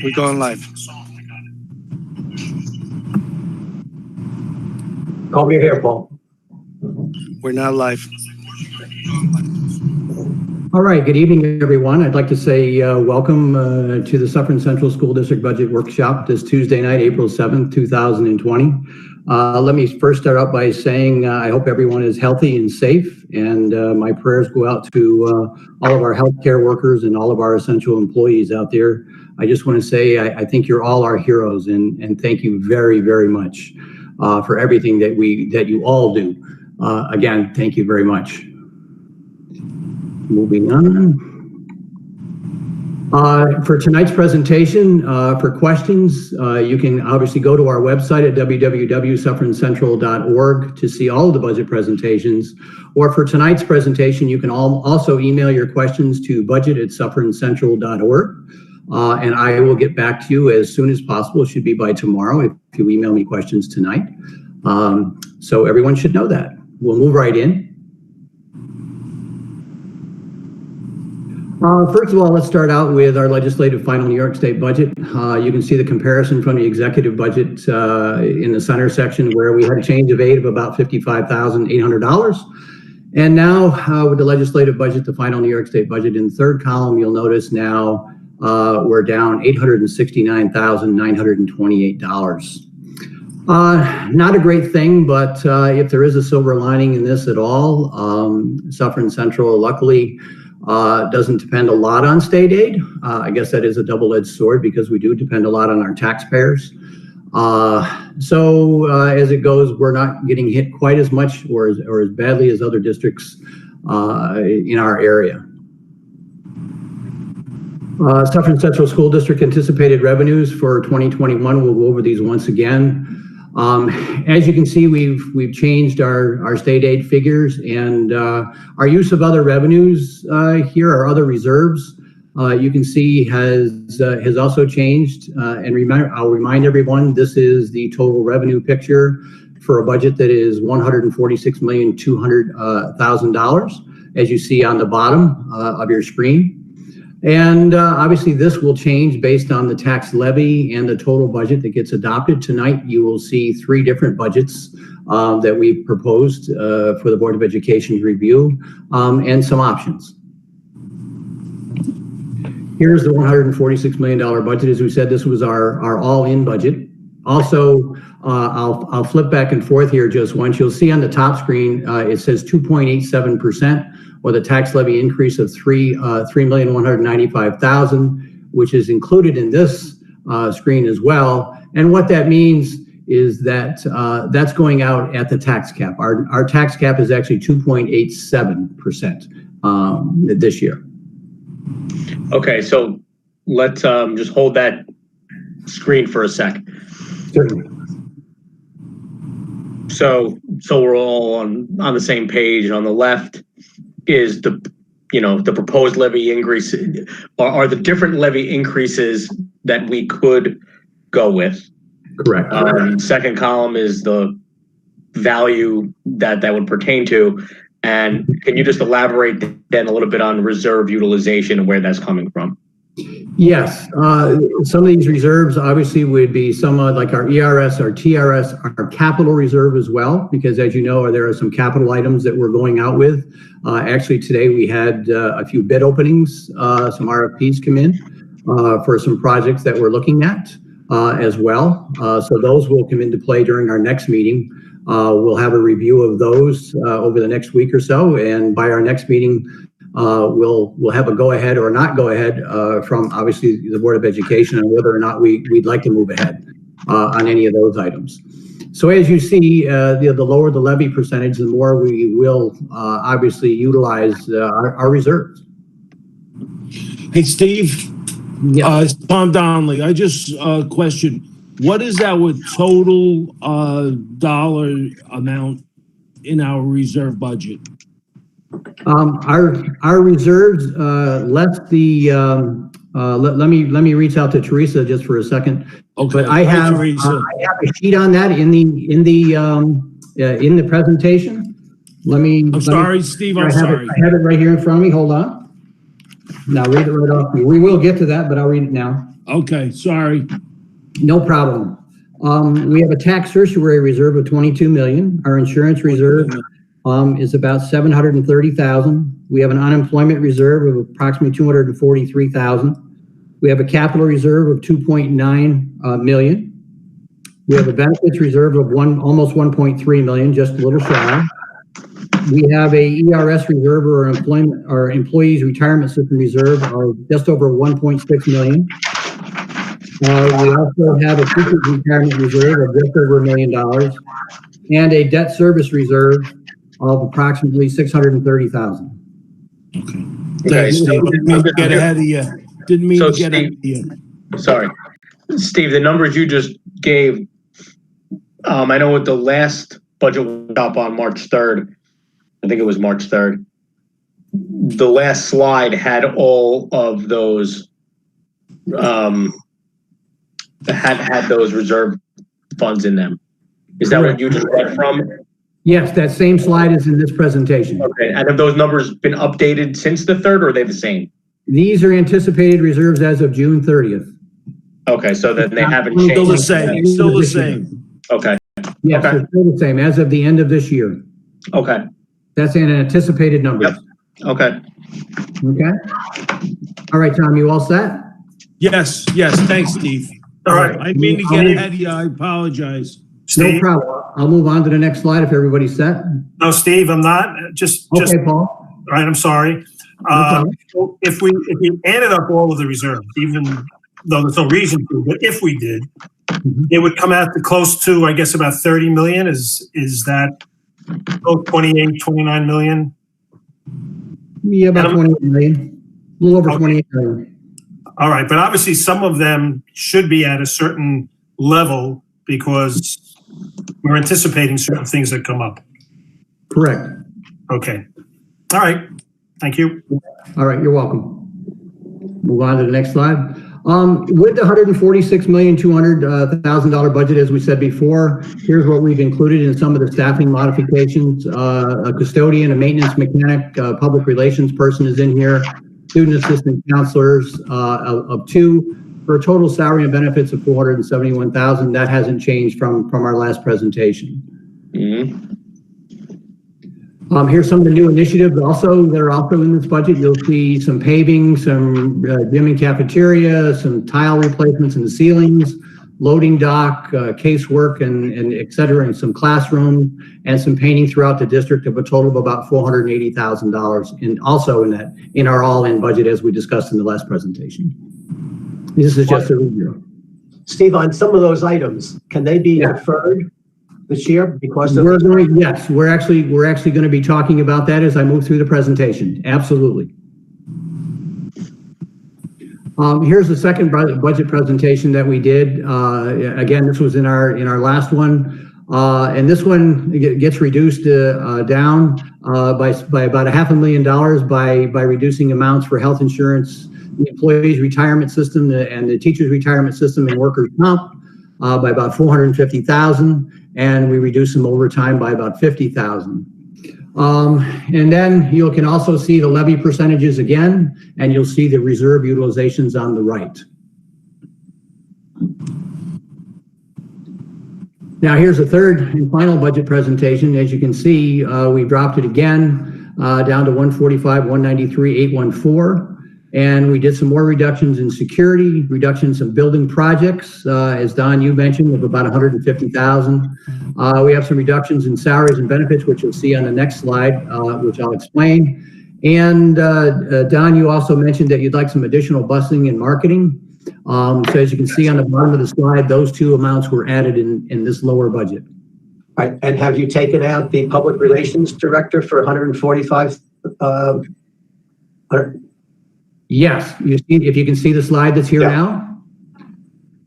We're going live. Call me here, Paul. We're not live. All right, good evening, everyone. I'd like to say welcome to the Suffern Central School District Budget Workshop this Tuesday night, April 7th, 2020. Let me first start out by saying I hope everyone is healthy and safe, and my prayers go out to all of our healthcare workers and all of our essential employees out there. I just want to say I think you're all our heroes, and thank you very, very much for everything that you all do. Again, thank you very much. Moving on. For tonight's presentation, for questions, you can obviously go to our website at www.sufferncentral.org to see all of the budget presentations. Or for tonight's presentation, you can also email your questions to budget@sufferncentral.org. And I will get back to you as soon as possible. It should be by tomorrow if you email me questions tonight. So everyone should know that. We'll move right in. First of all, let's start out with our legislative final New York State budget. You can see the comparison from the executive budget in the center section where we had a change of aid of about $55,800. And now with the legislative budget, the final New York State budget in the third column, you'll notice now we're down $869,928. Not a great thing, but if there is a silver lining in this at all, Suffern Central luckily doesn't depend a lot on state aid. I guess that is a double-edged sword because we do depend a lot on our taxpayers. So as it goes, we're not getting hit quite as much or as badly as other districts in our area. Suffern Central School District anticipated revenues for 2021. We'll go over these once again. As you can see, we've changed our state aid figures, and our use of other revenues here, our other reserves, you can see has also changed. And I'll remind everyone, this is the total revenue picture for a budget that is $146,200,000, as you see on the bottom of your screen. And obviously this will change based on the tax levy and the total budget that gets adopted. Tonight you will see three different budgets that we've proposed for the Board of Education's review and some options. Here's the $146 million budget. As we said, this was our all-in budget. Also, I'll flip back and forth here just once. You'll see on the top screen, it says 2.87%. or the tax levy increase of $3,195,000, which is included in this screen as well. And what that means is that that's going out at the tax cap. Our tax cap is actually 2.87% this year. Okay, so let's just hold that screen for a sec. Certainly. So we're all on the same page. On the left is the proposed levy increase, are the different levy increases that we could go with. Correct. Second column is the value that would pertain to. And can you just elaborate then a little bit on reserve utilization and where that's coming from? Yes, some of these reserves obviously would be some like our ERS, our TRS, our capital reserve as well, because as you know, there are some capital items that we're going out with. Actually, today we had a few bid openings, some RFPs come in for some projects that we're looking at as well. So those will come into play during our next meeting. We'll have a review of those over the next week or so, and by our next meeting, we'll have a go ahead or not go ahead from obviously the Board of Education on whether or not we'd like to move ahead on any of those items. So as you see, the lower the levy percentage, the more we will obviously utilize our reserves. Hey, Steve. Yes. Tom Donnelly. I just question, what is our total dollar amount in our reserve budget? Our reserves less the let me reach out to Teresa just for a second. Okay. But I have a sheet on that in the presentation. Steve. I'm sorry. I have it right here in front of me. Hold on. Now read it right off. We will get to that, but I'll read it now. Okay, sorry. No problem. We have a tax certiorari reserve of 22 million. Our insurance reserve is about 730,000. We have an unemployment reserve of approximately 243,000. We have a capital reserve of 2.9 million. We have a benefits reserve of almost 1.3 million, just a little shy. We have a ERS reserve or employees retirement system reserve of just over 1.6 million. We also have a teachers retirement reserve of just over $1 million and a debt service reserve of approximately 630,000. Okay. Thanks, Steve. Didn't mean to get ahead of you. Didn't mean to get ahead of you. Sorry. Steve, the numbers you just gave, I know with the last budget went up on March 3rd, I think it was March 3rd, the last slide had all of those, had those reserve funds in them. Is that what you just read from? Yes, that same slide is in this presentation. Okay, and have those numbers been updated since the 3rd, or are they the same? These are anticipated reserves as of June 30th. Okay, so then they haven't changed. Still the same. Still the same. Okay. Yes, Okay. they're still the same as of the end of this year. Okay. That's an anticipated number. Yep. Okay. Okay. All right, Tom, you all set? Yes, thanks, Steve. All right. I didn't mean to get ahead of you. I apologize. No Steve? problem. I'll move on to the next slide if everybody's set. No, Steve, I'm not. Just, Okay, Paul. all right, I'm sorry. problem. If we added up all of the reserves, even though there's no reason to, but if we did, it would come out to close to, I guess, about 30 million. Is that 28, 29 million? Yeah, about 28 million. A little over 28 million. All right, but obviously some of them should be at a certain level because we're anticipating certain things that come up. Correct. Okay. All right. Thank you. All right, you're welcome. Move on to the next slide. With the $146,200,000 budget, as we said before, here's what we've included in some of the staffing modifications. A custodian, a maintenance mechanic, public relations person is in here, student assistant counselors of 2, for a total salary and benefits of $471,000. That hasn't changed from our last presentation. Mm-hmm. Here's some of the new initiatives also that are also in this budget. You'll see some paving, some gym and cafeteria, some tile replacements in the ceilings, loading dock, casework, and et cetera, and some classroom, and some painting throughout the district of a total of about $480,000. And also in our all-in budget, as we discussed in the last presentation. This is just a review. Steve, on some of those items, can they be deferred this year because of? Yes, we're actually going to be talking about that as I move through the presentation. Absolutely. Here's the second budget presentation that we did. Again, this was in our last one, and this one gets reduced down by about $500,000 by reducing amounts for health insurance, the employees' retirement system, and the teachers' retirement system, and workers' comp by about $450,000, and we reduced some overtime by about $50,000. And then you can also see the levy percentages again, and you'll see the reserve utilizations on the right. Now here's the third and final budget presentation. As you can see, we dropped it again down to 145, 193, 814. And we did some more reductions in security, reductions in building projects, as Don, you mentioned, of about 150,000. We have some reductions in salaries and benefits, which you'll see on the next slide, which I'll explain. And Don, you also mentioned that you'd like some additional busing and marketing. So as you can see on the bottom of the slide, those two amounts were added in this lower budget. Right. And have you taken out the public relations director for 145? Yes, you see, if you can see the slide that's here now,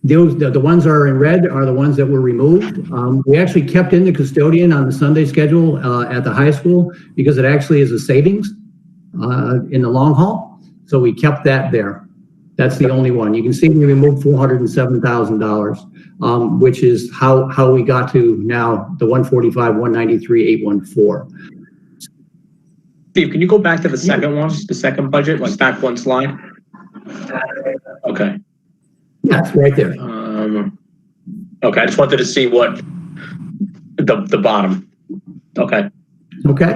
those the ones that are in red are the ones that were removed. We actually kept in the custodian on the Sunday schedule at the high school because it actually is a savings in the long haul. So we kept that there. That's the only one. You can see we removed $407,000, which is how we got to now the 145, 193, 814. Steve, can you go back to the second one, the second budget, like back one slide? Okay. Yes, right there. Okay, I just wanted to see what the bottom. Okay. Okay.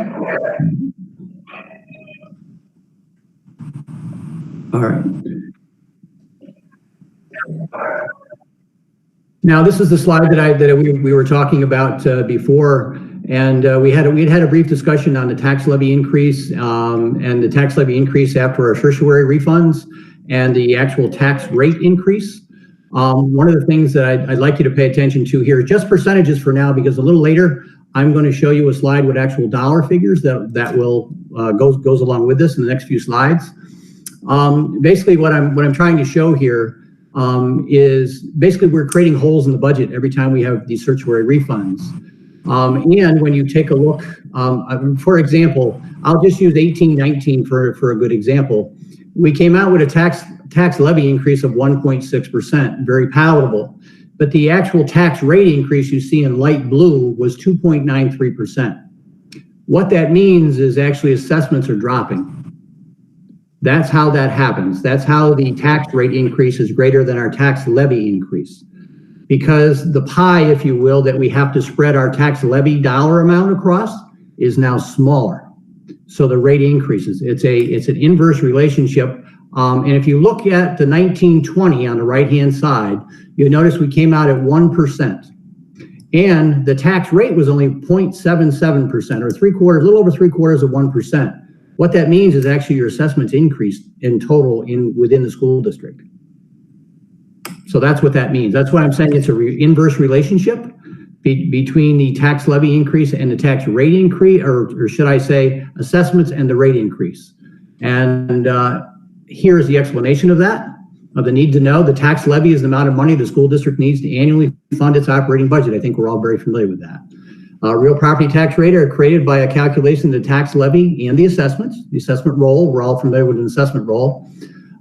All right. Now, this is the slide that we were talking about before, and we had a brief discussion on the tax levy increase and the tax levy increase after our tertiary refunds and the actual tax rate increase. One of the things that I'd like you to pay attention to here, just percentages for now, because a little later I'm going to show you a slide with actual dollar figures that will goes along with this in the next few slides. Basically, what I'm trying to show here is basically we're creating holes in the budget every time we have these tertiary refunds. And when you take a look, for example, I'll just use 18-19 for a good example. We came out with a tax levy increase of 1.6%, very palatable. But the actual tax rate increase you see in light blue was 2.93%. What that means is actually assessments are dropping. That's how that happens. That's how the tax rate increase is greater than our tax levy increase. Because the pie, if you will, that we have to spread our tax levy dollar amount across is now smaller. So the rate increases. It's an inverse relationship. And if you look at the 1920 on the right-hand side, you'll notice we came out at 1%. And the tax rate was only 0.77% or a little over 3/4 of 1%. What that means is actually your assessments increased in total within the school district. So that's what that means. That's why I'm saying it's an inverse relationship between the tax levy increase and the tax rate increase, or should I say assessments and the rate increase. And here's the explanation of that, of the need to know. The tax levy is the amount of money the school district needs to annually fund its operating budget. I think we're all very familiar with that. Real property tax rate are created by a calculation of the tax levy and the assessments. The assessment roll, we're all familiar with an assessment roll,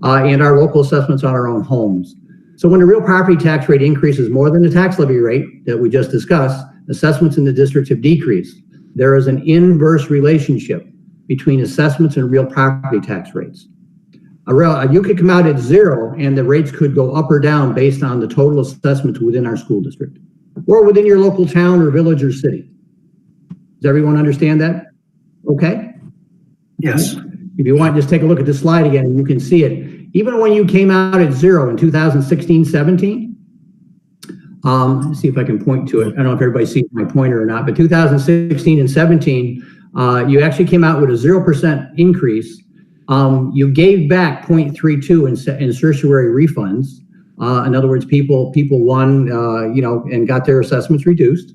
and our local assessments on our own homes. So when the real property tax rate increases more than the tax levy rate that we just discussed, assessments in the district have decreased. There is an inverse relationship between assessments and real property tax rates. You could come out at 0 and the rates could go up or down based on the total assessments within our school district or within your local town or village or city. Does everyone understand that? Okay? Yes. If you want, just take a look at this slide again and you can see it. Even when you came out at 0 in 2016-17, let's see if I can point to it. I don't know if everybody sees my pointer or not, but 2016 and 17, you actually came out with a 0% increase. You gave back 0.32 in tertiary refunds. In other words, people won, and got their assessments reduced.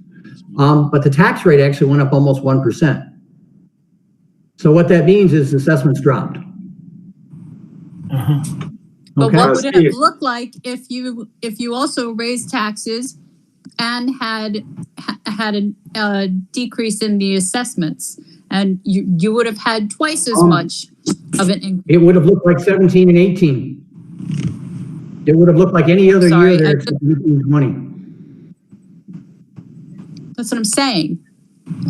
But the tax rate actually went up almost 1%. So what that means is assessments dropped. But Okay. what would it have looked like if you also raised taxes and had a decrease in the assessments, and you would have had twice as much of an increase? It would have looked like 17 and 18. It would have looked like any other year there except 20. That's what I'm saying.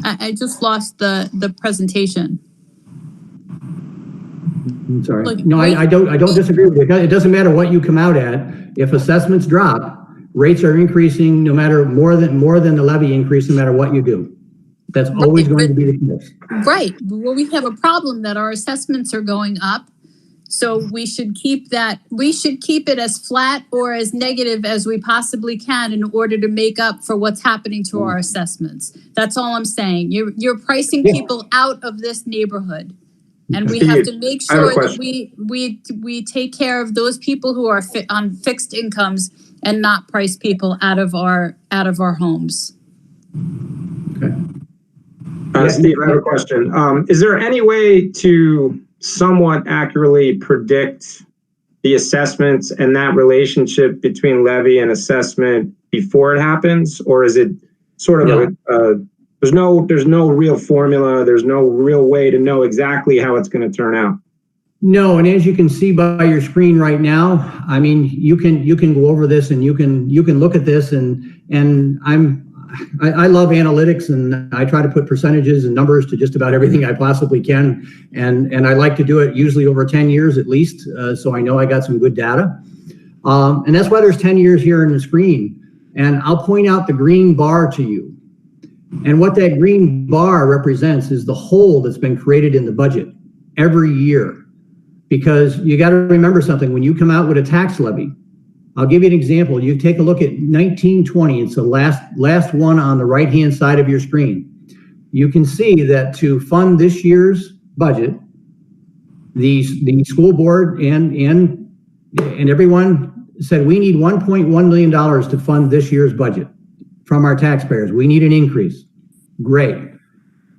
I just lost the presentation. I'm sorry. Look, No, I don't disagree with you. It doesn't matter what you come out at. If assessments drop, rates are increasing no matter more than the levy increase, no matter what you do. That's always going to be the case. Right. Well, we have a problem that our assessments are going up. So we should keep that. We should keep it as flat or as negative as we possibly can in order to make up for what's happening to our assessments. That's all I'm saying. You're pricing people out of this neighborhood. And we have to make sure that we take care of those people who are on fixed incomes and not price people out of our homes. Okay. Steve, I have a question. Is there any way to somewhat accurately predict the assessments and that relationship between levy and assessment before it happens, or is it sort of there's no real formula, there's no real way to know exactly how it's going to turn out? No, and as you can see by your screen right now, I mean, you can go over this and you can look at this and I love analytics and I try to put percentages and numbers to just about everything I possibly can. And I like to do it usually over 10 years at least. So I know I got some good data. And that's why there's 10 years here in the screen. And I'll point out the green bar to you. And what that green bar represents is the hole that's been created in the budget every year. Because you got to remember something, when you come out with a tax levy, I'll give you an example. You take a look at 1920, it's the last one on the right-hand side of your screen. You can see that to fund this year's budget, the school board and everyone said, we need $1.1 million to fund this year's budget from our taxpayers. We need an increase. Great.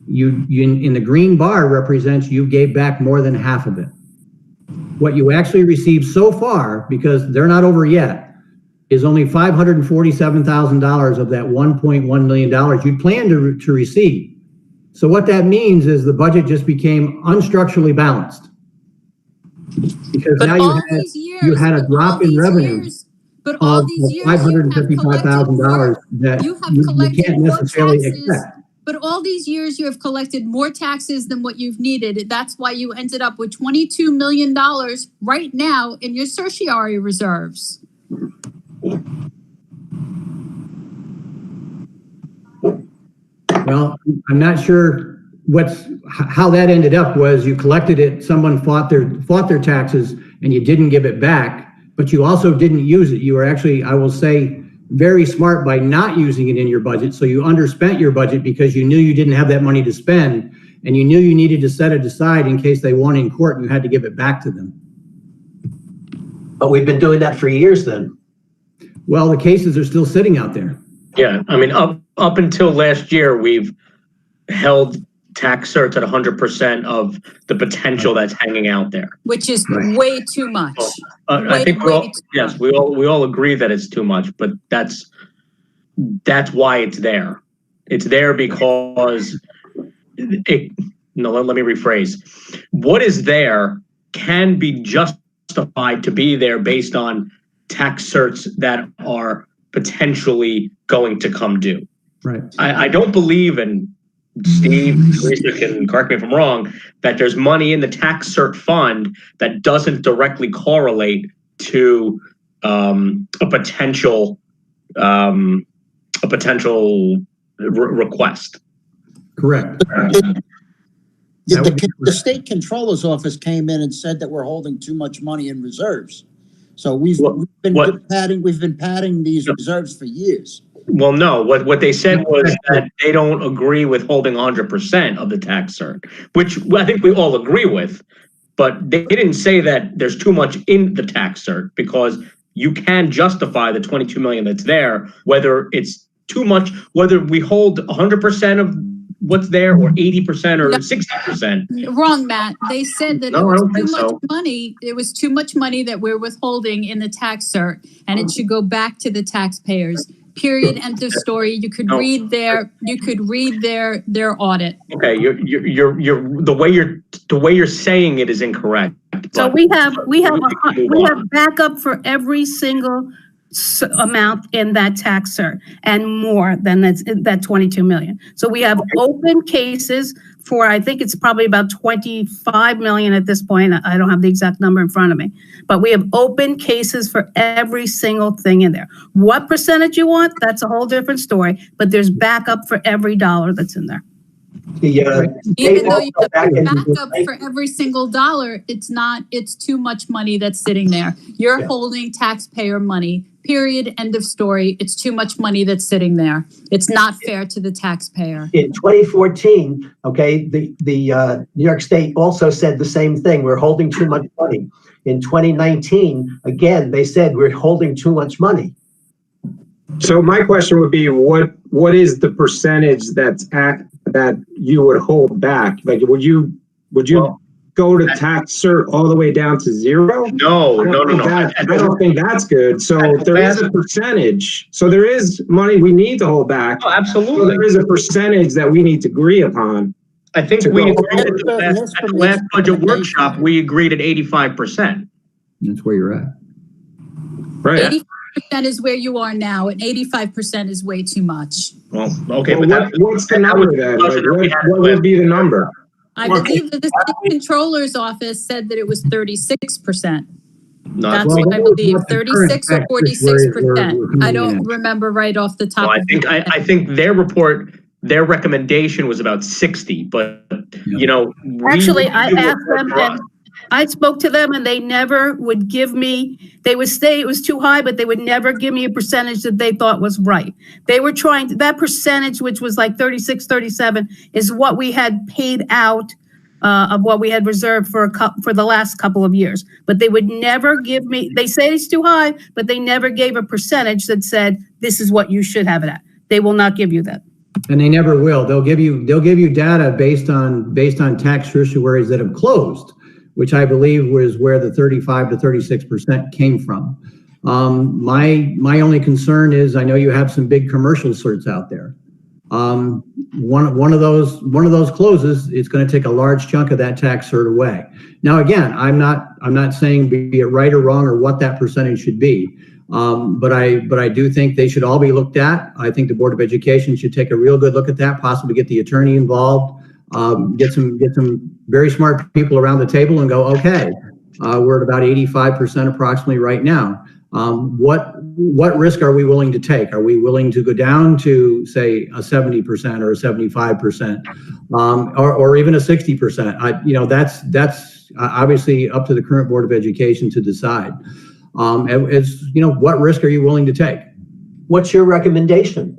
You in the green bar represents you gave back more than half of it. What you actually received so far, because they're not over yet, is only $547,000 of that $1.1 million you planned to receive. So what that means is the budget just became unstructurally balanced. Because But now you had a drop in revenue but all of these years, $555,000 that you can't necessarily expect. But all these years you have collected more taxes than what you've needed. That's why you ended up with $22 million right now in your tertiary reserves. Well, I'm not sure how that ended up. Was you collected it, someone fought their taxes and you didn't give it back, but you also didn't use it. You were actually, I will say, very smart by not using it in your budget. So you underspent your budget because you knew you didn't have that money to spend, and you knew you needed to set it aside in case they won in court and you had to give it back to them. But we've been doing that for years then. Well, the cases are still sitting out there. Yeah, I mean, up until last year, we've held tax certs at 100% of the potential that's hanging out there. Which is way too much. I think we all agree that it's too much, but that's why it's there. It's there because let me rephrase. What is there can be justified to be there based on tax certs that are potentially going to come due. Right. I don't believe, and Steve, Teresa can correct me if I'm wrong, that there's money in the tax cert fund that doesn't directly correlate to a potential request. Correct. The state controller's office came in and said that we're holding too much money in reserves. So we've been padding these reserves for years. Well, no, what they said was that they don't agree with holding 100% of the tax cert, which I think we all agree with, but they didn't say that there's too much in the tax cert, because you can justify the 22 million that's there, whether it's too much, whether we hold 100% of what's there or 80% or 60%. Wrong, Matt. They said that it was too much money. It was too much money that we're withholding in the tax cert, and it should go back to the taxpayers. Period. End of story. You could read their audit. Okay, you're the way you're saying it is incorrect. So we have backup for every single amount in that tax cert and more than that 22 million. So we have open cases for, I think it's probably about 25 million at this point. I don't have the exact number in front of me, but we have open cases for every single thing in there. What percentage you want, that's a whole different story, but there's backup for every dollar that's in there. Even though you have backup for every single dollar, it's too much money that's sitting there. You're holding taxpayer money. Period. End of story. It's too much money that's sitting there. It's not fair to the taxpayer. In 2014, the New York State also said the same thing. We're holding too much money. In 2019, again, they said we're holding too much money. So my question would be, what is the percentage that you would hold back? Like, would you go to tax cert all the way down to zero? No. I don't think that's good. So there is a percentage. So there is money we need to hold back. Oh, absolutely. So there is a percentage that we need to agree upon. I think we agreed at the last budget workshop, we agreed at 85%. That's where you're at. Right. 85% is where you are now, and 85% is way too much. Well, okay, well, but what's the number then? What would be the number? I believe that the state controller's office said that it was 36%. Not, That's what I believe, what the current 36 or tax rate we're 46%. coming I in don't at. remember right off the top. well, of my head. I think their report, their recommendation was about 60, but you know, Actually, I asked them and I spoke to them and they never would give me, they would say it was too high, but they would never give me a percentage that they thought was right. They were trying to, that percentage, which was like 36, 37, is what we had paid out of what we had reserved for for the last couple of years. But they would never give me, they say it's too high, but they never gave a percentage that said, this is what you should have it at. They will not give you that. And they never will. They'll give you data based on tax certiorari's that have closed, which I believe was where the 35 to 36% came from. My only concern is I know you have some big commercial certs out there. One of those closes, it's going to take a large chunk of that tax cert away. Now, again, I'm not saying be it right or wrong or what that percentage should be. But I do think they should all be looked at. I think the Board of Education should take a real good look at that, possibly get the attorney involved, get some very smart people around the table and go, okay, we're at about 85% approximately right now. What risk are we willing to take? Are we willing to go down to, say, a 70% or a 75%, or even a 60%? That's obviously up to the current Board of Education to decide. What risk are you willing to take? What's your recommendation?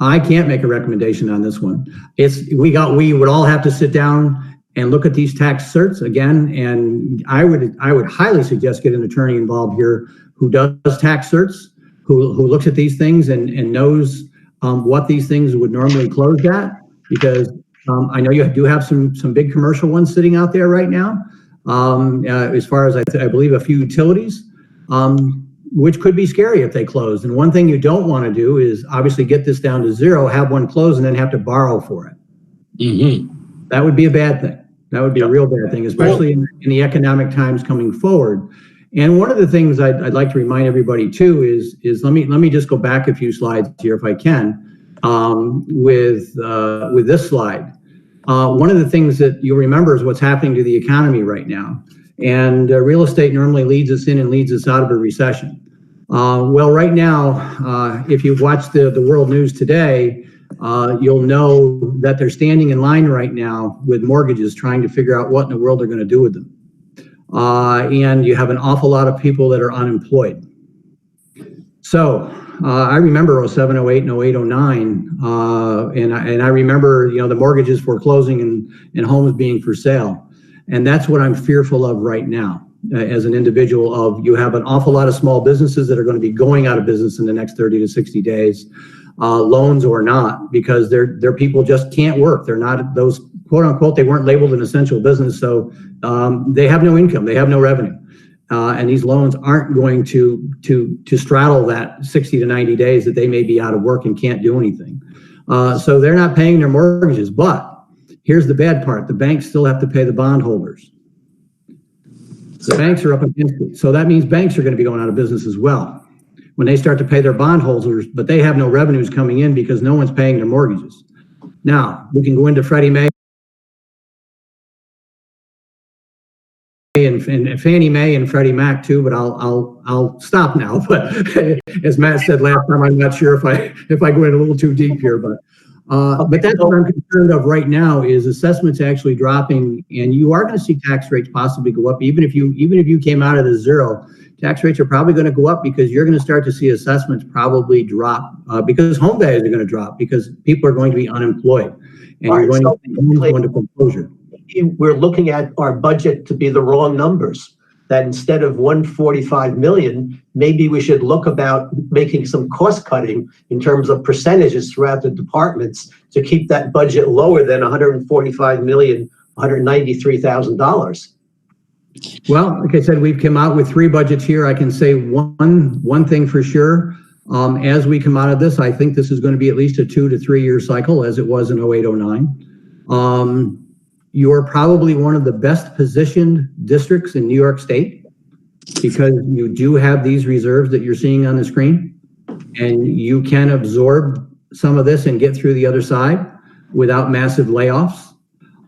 I can't make a recommendation on this one. We would all have to sit down and look at these tax certs again. And I would highly suggest get an attorney involved here who does tax certs, who looks at these things and knows what these things would normally close at, because I know you do have some big commercial ones sitting out there right now. As far as I believe a few utilities, which could be scary if they close. And one thing you don't want to do is obviously get this down to zero, have one close, and then have to borrow for it. Mm-hmm. That would be a bad thing. That would be a real bad thing, especially in the economic times coming forward. And one of the things I'd like to remind everybody too is let me just go back a few slides here if I can, with this slide. One of the things that you'll remember is what's happening to the economy right now. And real estate normally leads us in and leads us out of a recession. Well, right now, if you've watched the world news today, you'll know that they're standing in line right now with mortgages trying to figure out what in the world they're going to do with them. And you have an awful lot of people that are unemployed. So I remember 07, 08, and 08, 09, and I remember the mortgages foreclosing and homes being for sale. And that's what I'm fearful of right now as an individual. Of you have an awful lot of small businesses that are going to be going out of business in the next 30 to 60 days, loans or not, because their people just can't work. They're not those quote unquote, they weren't labeled an essential business. So they have no income, they have no revenue. And these loans aren't going to straddle that 60 to 90 days that they may be out of work and can't do anything. So they're not paying their mortgages, but here's the bad part. The banks still have to pay the bondholders. The banks are up against it. So that means banks are going to be going out of business as well when they start to pay their bondholders, but they have no revenues coming in because no one's paying their mortgages. Now, we can go into Freddie Mae and Fannie Mae and Freddie Mac too, but I'll stop now. But as Matt said last time, I'm not sure if I go in a little too deep here, but that's what I'm concerned of right now is assessments actually dropping, and you are going to see tax rates possibly go up. Even if you came out of the zero, tax rates are probably going to go up because you're going to start to see assessments probably drop because home values are going to drop because people are going to be unemployed, and you're going to go into foreclosure. We're looking at our budget to be the wrong numbers. That instead of 145 million, maybe we should look about making some cost cutting in terms of percentages throughout the departments to keep that budget lower than $145,193,000. Well, like I said, we've come out with 3 budgets here. I can say one thing for sure. As we come out of this, I think this is going to be at least a 2 to 3 year cycle as it was in 08, 09. You're probably one of the best positioned districts in New York State because you do have these reserves that you're seeing on the screen, and you can absorb some of this and get through the other side without massive layoffs,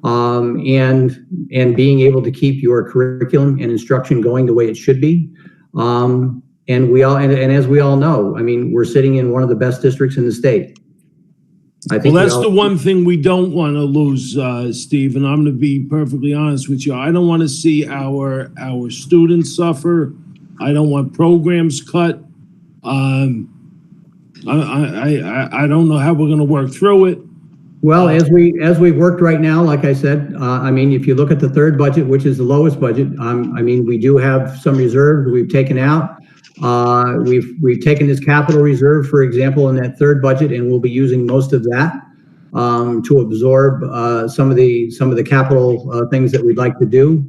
and being able to keep your curriculum and instruction going the way it should be. And as we all know, I mean, we're sitting in one of the best districts in the state. I think well, that's the one thing we don't want to lose, Steve, and I'm going to be perfectly honest with you. I don't want to see our students suffer. I don't want programs cut. I don't know how we're going to work through it. Well, as we've worked right now, like I said, I mean, if you look at the third budget, which is the lowest budget, I mean, we do have some reserves we've taken out. We've taken this capital reserve, for example, in that third budget, and we'll be using most of that to absorb some of the capital things that we'd like to do.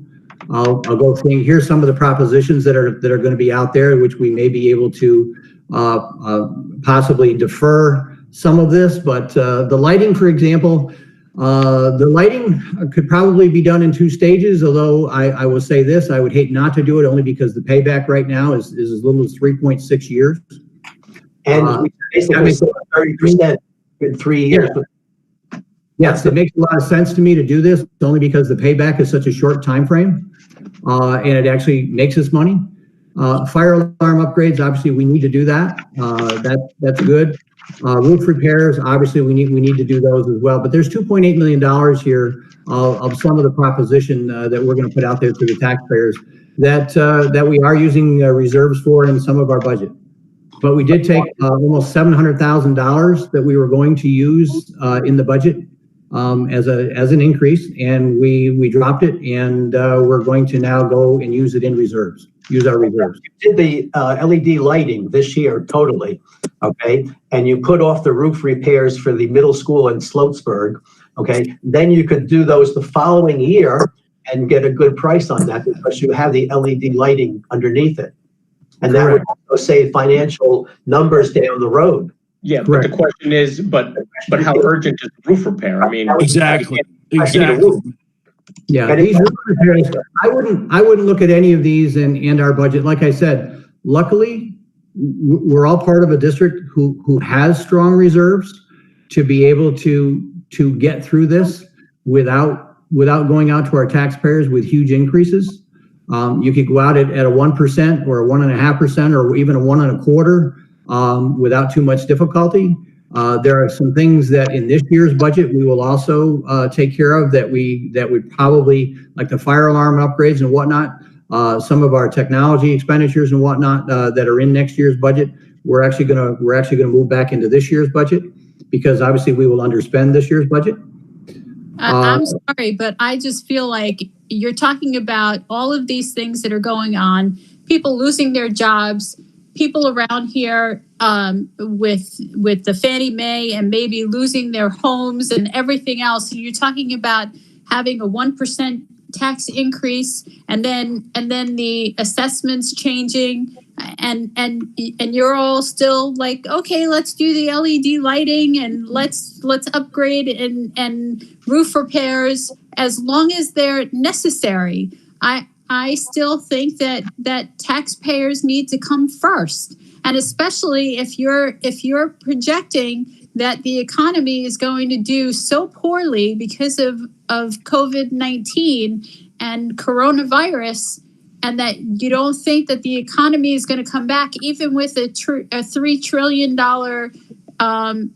I'll go through. Here's some of the propositions that are going to be out there, which we may be able to possibly defer some of this. But the lighting, for example, the lighting could probably be done in 2 stages, although I will say this, I would hate not to do it only because the payback right now is as little as 3.6 years. And we basically 30% in 3 years. Yes, it makes a lot of sense to me to do this, only because the payback is such a short time frame, and it actually makes us money. Fire alarm upgrades, obviously we need to do that. That's good. Roof repairs, obviously we need to do those as well. But there's $2.8 million here of some of the proposition that we're going to put out there to the taxpayers that we are using reserves for in some of our budget. But we did take almost $700,000 that we were going to use in the budget as an increase, and we dropped it, and we're going to now go and use it in reserves. Use our reserves. You did the LED lighting this year totally, okay? And you put off the roof repairs for the middle school in Sloatsburg, okay? Then you could do those the following year and get a good price on that because you have the LED lighting underneath it. And that would also save financial numbers down the road. Yeah, but the question is, but how urgent is the roof repair? I mean, exactly. Yeah, these roof repairs, I wouldn't look at any of these in our budget. Like I said, luckily, we're all part of a district who has strong reserves to be able to get through this without going out to our taxpayers with huge increases. You could go out at a 1% or a 1.5% or even a 1.25% without too much difficulty. There are some things that in this year's budget we will also take care of that we probably, like the fire alarm upgrades and whatnot. Some of our technology expenditures and whatnot that are in next year's budget, we're actually gonna move back into this year's budget because obviously we will underspend this year's budget. I'm sorry, but I just feel like you're talking about all of these things that are going on, people losing their jobs, people around here with the Fannie Mae and maybe losing their homes and everything else. You're talking about having a 1% tax increase and then the assessments changing and you're all still like, okay, let's do the LED lighting and let's upgrade and roof repairs as long as they're necessary. I still think that taxpayers need to come first. And especially if you're projecting that the economy is going to do so poorly because of COVID-19 and coronavirus, and that you don't think that the economy is going to come back, even with a $3 trillion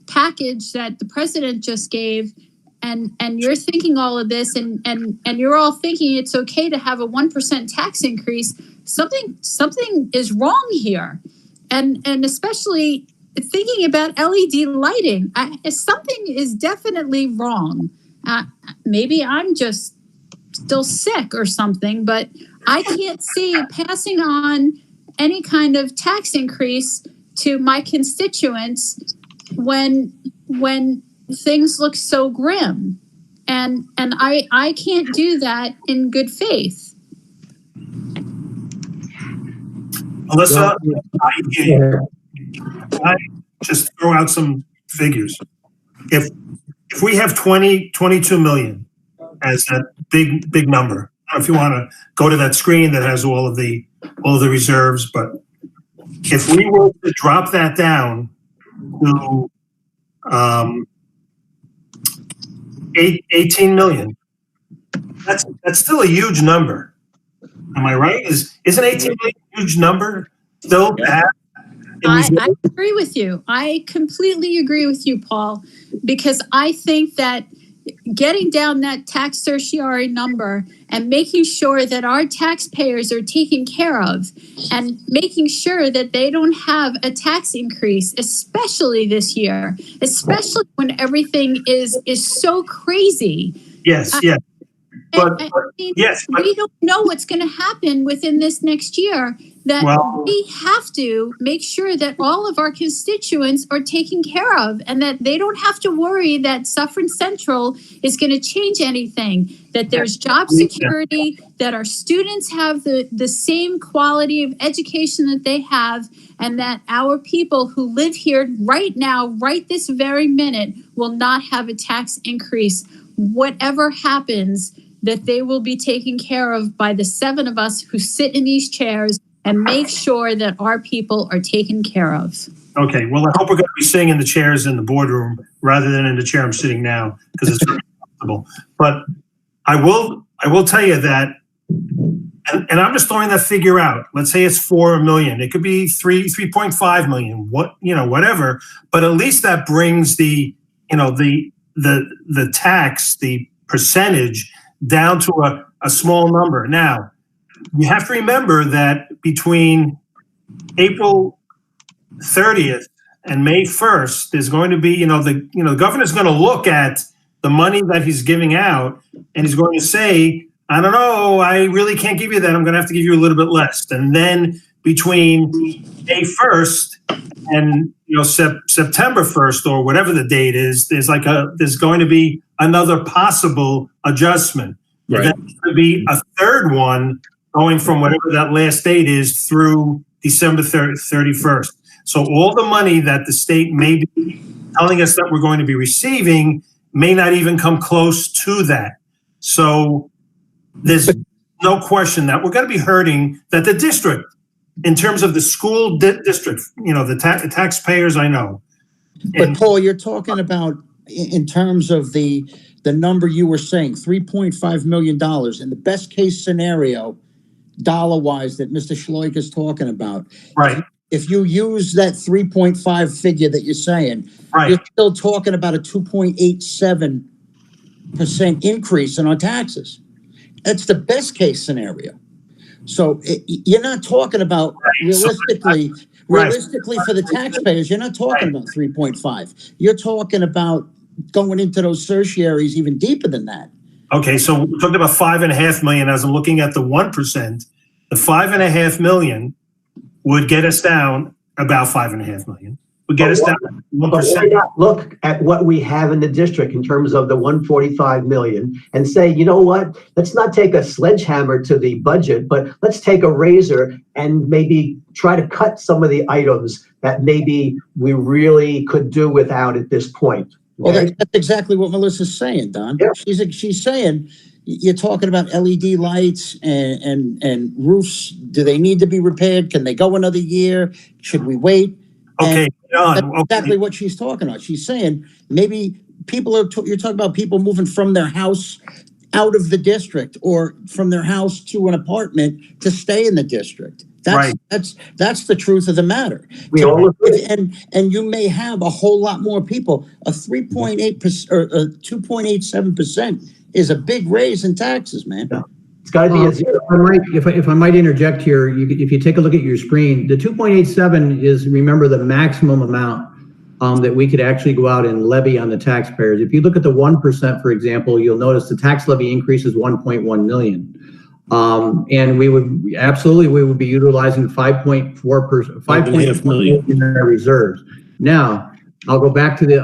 package that the president just gave, and you're thinking all of this, and you're all thinking it's okay to have a 1% tax increase, something is wrong here. And especially thinking about LED lighting, something is definitely wrong. Maybe I'm just still sick or something, but I can't see passing on any kind of tax increase to my constituents when things look so grim. And I can't do that in good faith. Melissa, I hear you. I just throw out some figures. If we have 22 million as that big number, I don't know if you want to go to that screen that has all of the reserves, but if we were to drop that down to 18 million, that's still a huge number. Am I right? Isn't 18 million a huge number still to have? I agree with you. I completely agree with you, Paul, because I think that getting down that tax certiorari number and making sure that our taxpayers are taken care of and making sure that they don't have a tax increase, especially this year, especially when everything is so crazy. Yes, yes. But, we don't know what's going to happen within this next year, that we have to make sure that all of our constituents are taken care of and that they don't have to worry that Suffern Central is going to change anything, that there's job security, that our students have the same quality of education that they have, and that our people who live here right now, right this very minute, will not have a tax increase. Whatever happens, that they will be taken care of by the 7 of us who sit in these chairs and make sure that our people are taken care of. Okay, well, I hope we're going to be sitting in the chairs in the boardroom rather than in the chair I'm sitting now, because it's very comfortable. But I will tell you that, and I'm just throwing that figure out. Let's say it's 4 million. It could be 3.5 million. Whatever. But at least that brings the tax, the percentage, down to a small number. Now, you have to remember that between April 30th and May 1st, there's going to be, the governor's going to look at the money that he's giving out, and he's going to say, I don't know, I really can't give you that. I'm going to have to give you a little bit less. And then between May 1st and September 1st, or whatever the date is, there's going to be another possible adjustment. Right. There's going to be a third one going from whatever that last date is through December 31st. So all the money that the state may be telling us that we're going to be receiving may not even come close to that. So there's no question that we're going to be hurting, that the district, in terms of the school district, the taxpayers, I know. But Paul, you're talking about in terms of the number you were saying, $3.5 million in the best case scenario, dollar-wise, that Mr. Schloik is talking about. Right. If you use that 3.5 figure that you're saying, you're still talking about a 2.87% increase in our taxes. That's the best case scenario. So you're not talking about realistically for the taxpayers, you're not talking about 3.5. You're talking about going into those tertiaries even deeper than that. Okay, so we're talking about 5.5 million. As I'm looking at the 1%, the 5.5 million would get us down about 5.5 million. Would get us down 1%. But why not look at what we have in the district in terms of the 145 million and say, you know what? Let's not take a sledgehammer to the budget, but let's take a razor and maybe try to cut some of the items that maybe we really could do without at this point. Well, that's exactly what Melissa's saying, Don. Yeah. She's saying, you're talking about LED lights and roofs. Do they need to be repaired? Can they go another year? Should we wait? Okay, that's exactly what she's talking about. She's saying maybe you're talking about people moving from their house out of the district or from their house to an apartment to stay in the district. That's the truth of the matter. And you may have a whole lot more people. A 3.8% or a 2.87% is a big raise in taxes, man. Yeah. It's got to be a zero. If I might interject here, if you take a look at your screen, the 2.87 is, remember, the maximum amount that we could actually go out and levy on the taxpayers. If you look at the 1%, for example, you'll notice the tax levy increase is 1.1 million. And we would be utilizing 5.5 million in our reserves. Now, I'll go back to the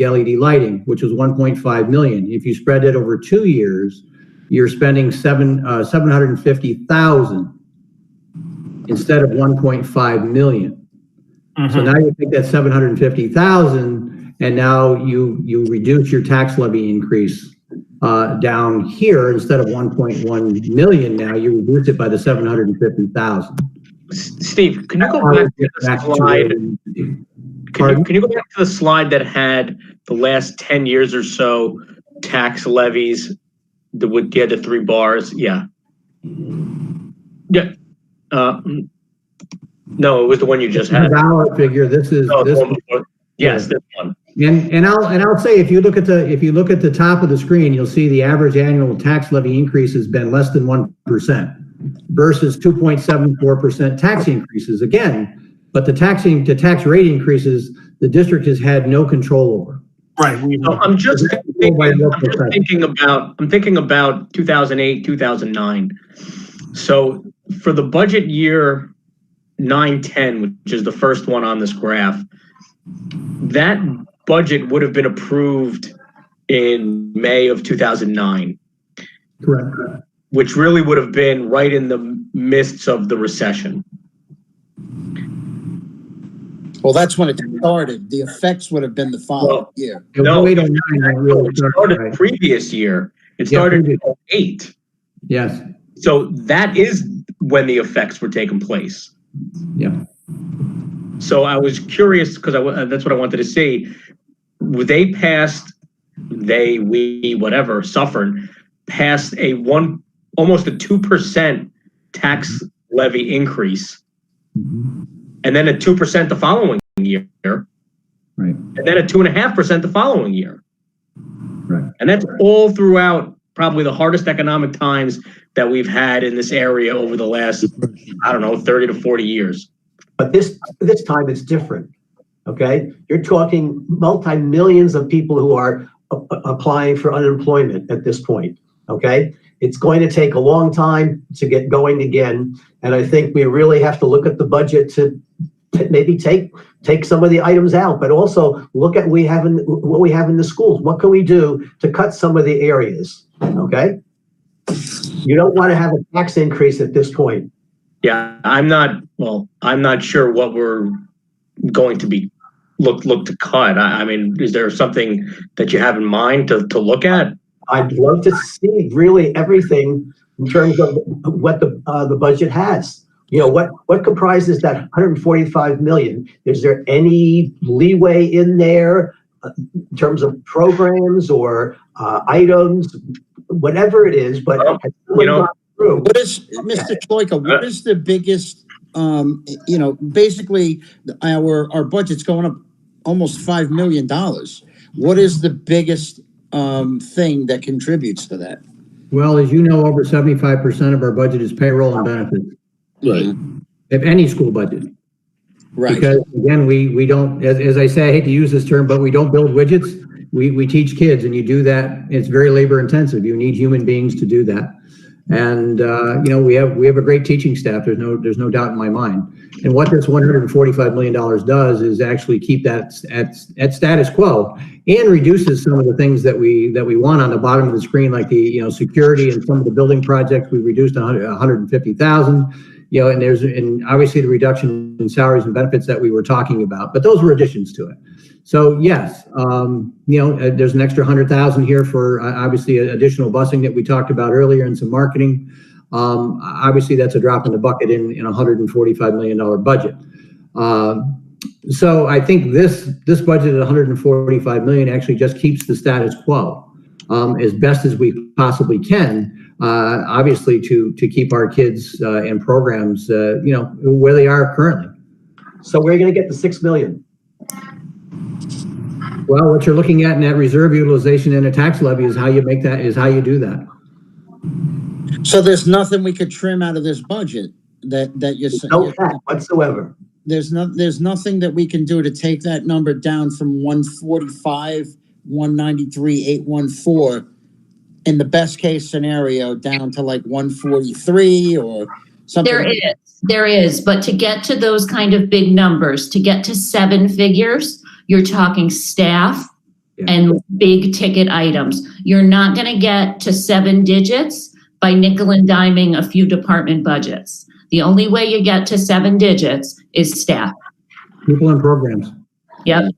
LED lighting, which was 1.5 million. If you spread it over 2 years, you're spending 750,000 instead of 1.5 million. Mm-hmm. So now you take that 750,000 and now you reduce your tax levy increase down here. Instead of 1.1 million, now you reduce it by the 750,000. Steve, can you go back to the slide? Can you go back to the slide that had the last 10 years or so tax levies that would get the 3 bars? Yeah. Yeah. No, it was the one you just The had. dollar figure, this is, No, the this, one before. Yes, this one. and I'll say, if you look at the top of the screen, you'll see the average annual tax levy increase has been less than 1% versus 2.74% tax increases again. But the tax rate increases, the district has had no control over. Right. So I'm thinking about 2008, 2009. So for the budget year 9-10, which is the first one on this graph, that budget would have been approved in May of 2009. Correct. Which really would have been right in the midst of the recession. Well, that's when it started. The effects would have been the following year. No, it 2009 started right. the previous year. It started in 2008. Yes. So that is when the effects were taking place. Yeah. So I was curious because that's what I wanted to see. We whatever, Suffern passed almost a 2% tax levy increase, and then a 2% the following year, right, and then a 2.5% the following year, right, and that's all throughout probably the hardest economic times that we've had in this area over the last, 30 to 40 years. But this time it's different. Okay, you're talking multi-millions of people who are applying for unemployment at this point. Okay, it's going to take a long time to get going again, and I think we really have to look at the budget to maybe take some of the items out, but also look at what we have in the schools. What can we do to cut some of the areas? Okay, you don't want to have a tax increase at this point. Yeah, I'm not sure what we're going to be look to cut. I mean, is there something that you have in mind to look at? I'd love to see really everything in terms of what the budget has. You know, what comprises that 145 million? Is there any leeway in there in terms of programs or items, whatever it is? But what is, Mr. Troika, what is the biggest, basically our budget's going up almost $5 million. What is the biggest thing that contributes to that? Well, as you know, over 75% of our budget is payroll and benefits. Right. If any school budget. Right. Because again, we don't, as I say, I hate to use this term, but we don't build widgets. We teach kids, and you do that. It's very labor intensive. You need human beings to do that. And we have a great teaching staff. There's no doubt in my mind. And what this $145 million does is actually keep that at status quo and reduces some of the things that we want on the bottom of the screen, like the security and some of the building projects. We reduced 150,000. And obviously the reduction in salaries and benefits that we were talking about, but those were additions to it. So yes, there's an extra 100,000 here for obviously additional busing that we talked about earlier and some marketing. Obviously that's a drop in the bucket in a $145 million budget. So I think this budget at 145 million actually just keeps the status quo as best as we possibly can. Obviously to keep our kids and programs, where they are currently. So we're going to get the 6 million. Well, what you're looking at in that reserve utilization and a tax levy is how you do that. So there's nothing we could trim out of this budget that you're saying. No fact whatsoever. There's nothing that we can do to take that number down from 145, 193, 814. In the best case scenario, down to like 143 or something. There is, but to get to those kind of big numbers, to get to 7 figures, you're talking staff and big ticket items. You're not going to get to 7 digits by nickel and diming a few department budgets. The only way you get to 7 digits is staff. People and programs. Yep.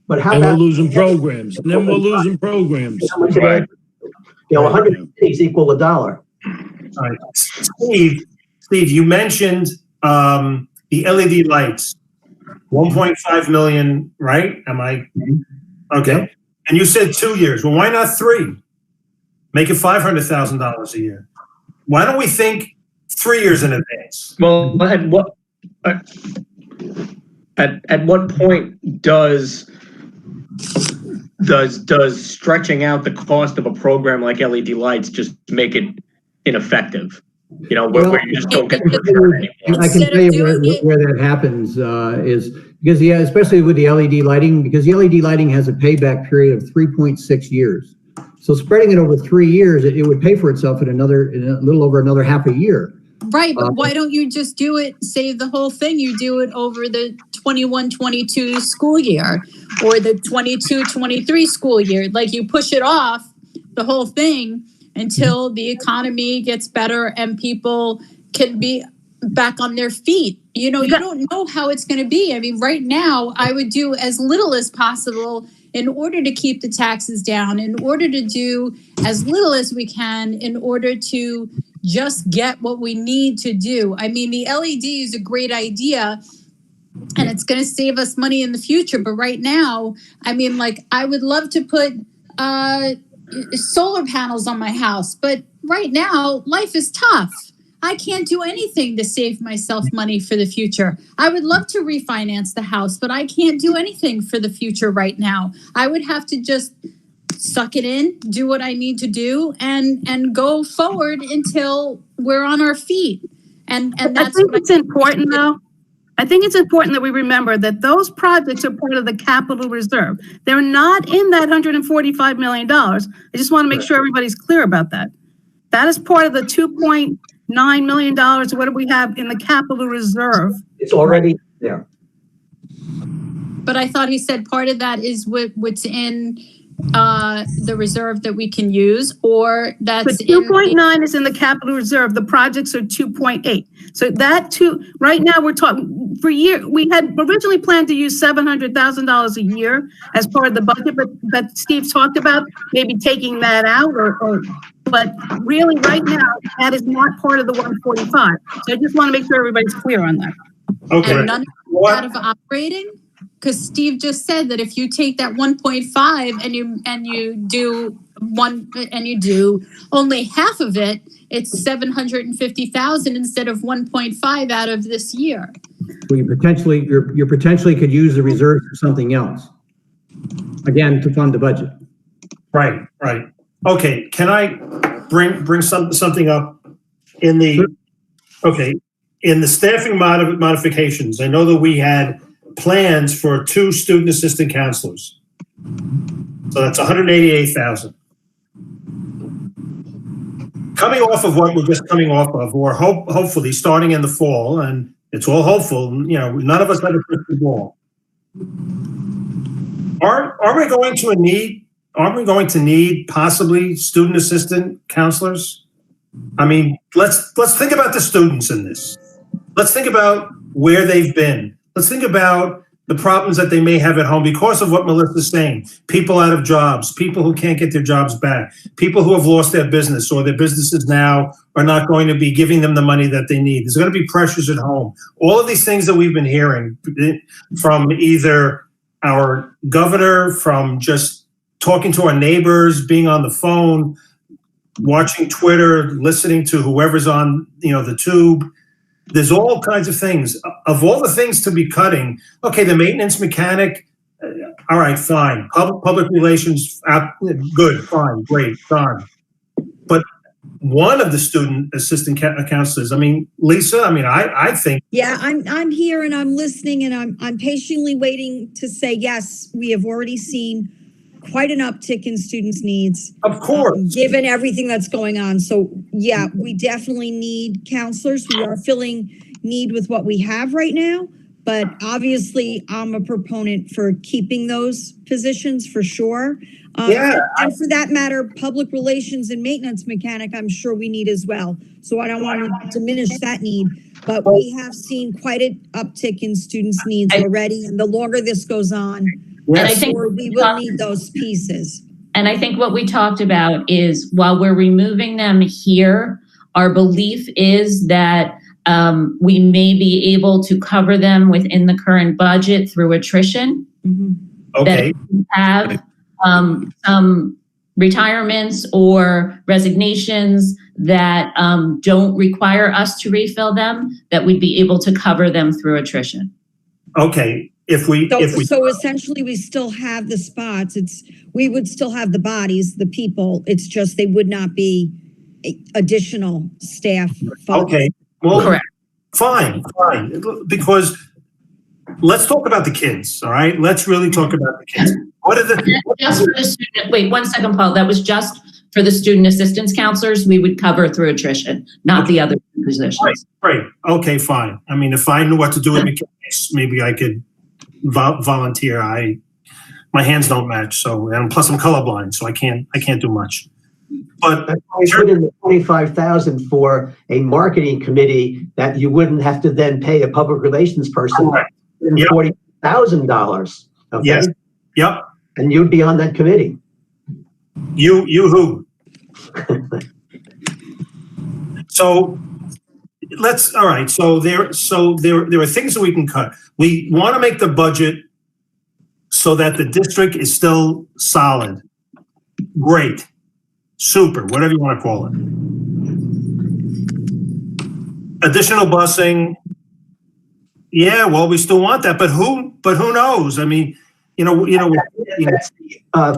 But how And about we're losing programs. And then we're losing programs. Right. 100 cities equal $1. All right. Steve, you mentioned the LED lights, 1.5 million, right? Am I okay? And you said 2 years. Well, why not 3? Make it $500,000 a year. Why don't we think 3 years in advance. Well, at what point does stretching out the cost of a program like LED lights just make it ineffective? You know, where you just don't get the return anymore. I can tell you where that happens is because, yeah, especially with the LED lighting, because the LED lighting has a payback period of 3.6 years. So spreading it over 3 years, it would pay for itself in a little over another half a year. Right, but why don't you just do it, save the whole thing? You do it over the 21-22 school year or the 22-23 school year. Like, you push it off, the whole thing, until the economy gets better and people can be back on their feet. You know, you don't know how it's going to be. I mean, right now, I would do as little as possible in order to keep the taxes down, in order to do as little as we can, in order to just get what we need to do. I mean, the LED is a great idea and it's going to save us money in the future. But right now, I mean, like, I would love to put solar panels on my house. But right now, life is tough. I can't do anything to save myself money for the future. I would love to refinance the house, but I can't do anything for the future right now. I would have to just suck it in, do what I need to do, and go forward until we're on our feet. And that's, I think it's important, though. I think it's important that we remember that those projects are part of the capital reserve. They're not in that $145 million. I just want to make sure everybody's clear about that. That is part of the $2.9 million. What do we have in the capital reserve? It's already there. But I thought he said part of that is what's in the reserve that we can use, or that's the 2.9 is in the capital reserve. The projects are 2.8. So that right now we're talking for year. We had originally planned to use $700,000 a year as part of the budget, but Steve talked about maybe taking that out but really right now that is not part of the 145. So I just want to make sure everybody's clear on that. Okay. And none of it out of operating? Because Steve just said that if you take that 1.5 and you do only half of it, it's 750,000 instead of 1.5 out of this year. Well, you potentially could use the reserve for something else. Again, to fund the budget. Right. Okay, can I bring something up in the staffing modifications? I know that we had plans for 2 student assistant counselors. So that's 188,000. Coming off of what we're just coming off of, or hopefully starting in the fall, and it's all hopeful, you know, none of us have a crystal ball. Are we going to need possibly student assistant counselors? I mean, let's think about the students in this. Let's think about where they've been. Let's think about the problems that they may have at home because of what Melissa's saying. People out of jobs, people who can't get their jobs back, people who have lost their business or their businesses now are not going to be giving them the money that they need. There's going to be pressures at home. All of these things that we've been hearing from either our governor, from just talking to our neighbors, being on the phone, watching Twitter, listening to whoever's on, the tube. There's all kinds of things. Of all the things to be cutting, okay, the maintenance mechanic, all right, fine. Public relations, good, fine, great, done. But one of the student assistant counselors, Lisa, I think. Yeah, I'm here and I'm listening and I'm patiently waiting to say, yes, we have already seen quite an uptick in students' needs. Of course. Given everything that's going on. So yeah, we definitely need counselors. We are filling need with what we have right now, but obviously I'm a proponent for keeping those positions for sure. And for that matter, public relations and maintenance mechanic, I'm sure we need as well. So I don't want to diminish that need, but we have seen quite an uptick in students' needs already. And the longer this goes on, and I think we will need those pieces. And I think what we talked about is while we're removing them here, our belief is that we may be able to cover them within the current budget through attrition. Mm-hmm. Okay. That we have some retirements or resignations that don't require us to refill them, that we'd be able to cover them through attrition. Okay, So essentially we still have the spots. We would still have the bodies, the people. It's just they would not be additional staff. Folks. Okay, well, Correct. fine, because let's talk about the kids, all right? Let's really talk about the kids. What are the... Just for the student, wait 1 second, Paul. That was just for the student assistance counselors. We would cover through attrition, not the other positions. Right. Okay, fine. I mean, if I knew what to do with mechanics, maybe I could volunteer. My hands don't match, so, and plus I'm colorblind, so I can't do much. But that's why I put in the 25,000 for a marketing committee that you wouldn't have to then pay a public relations person $40,000. Okay? Yes. Yep. And you'd be on that committee. You who? So all right. So there are things that we can cut. We want to make the budget so that the district is still solid. Great. Super, whatever you want to call it. Additional busing. Yeah, well, we still want that, but who knows? I mean, that's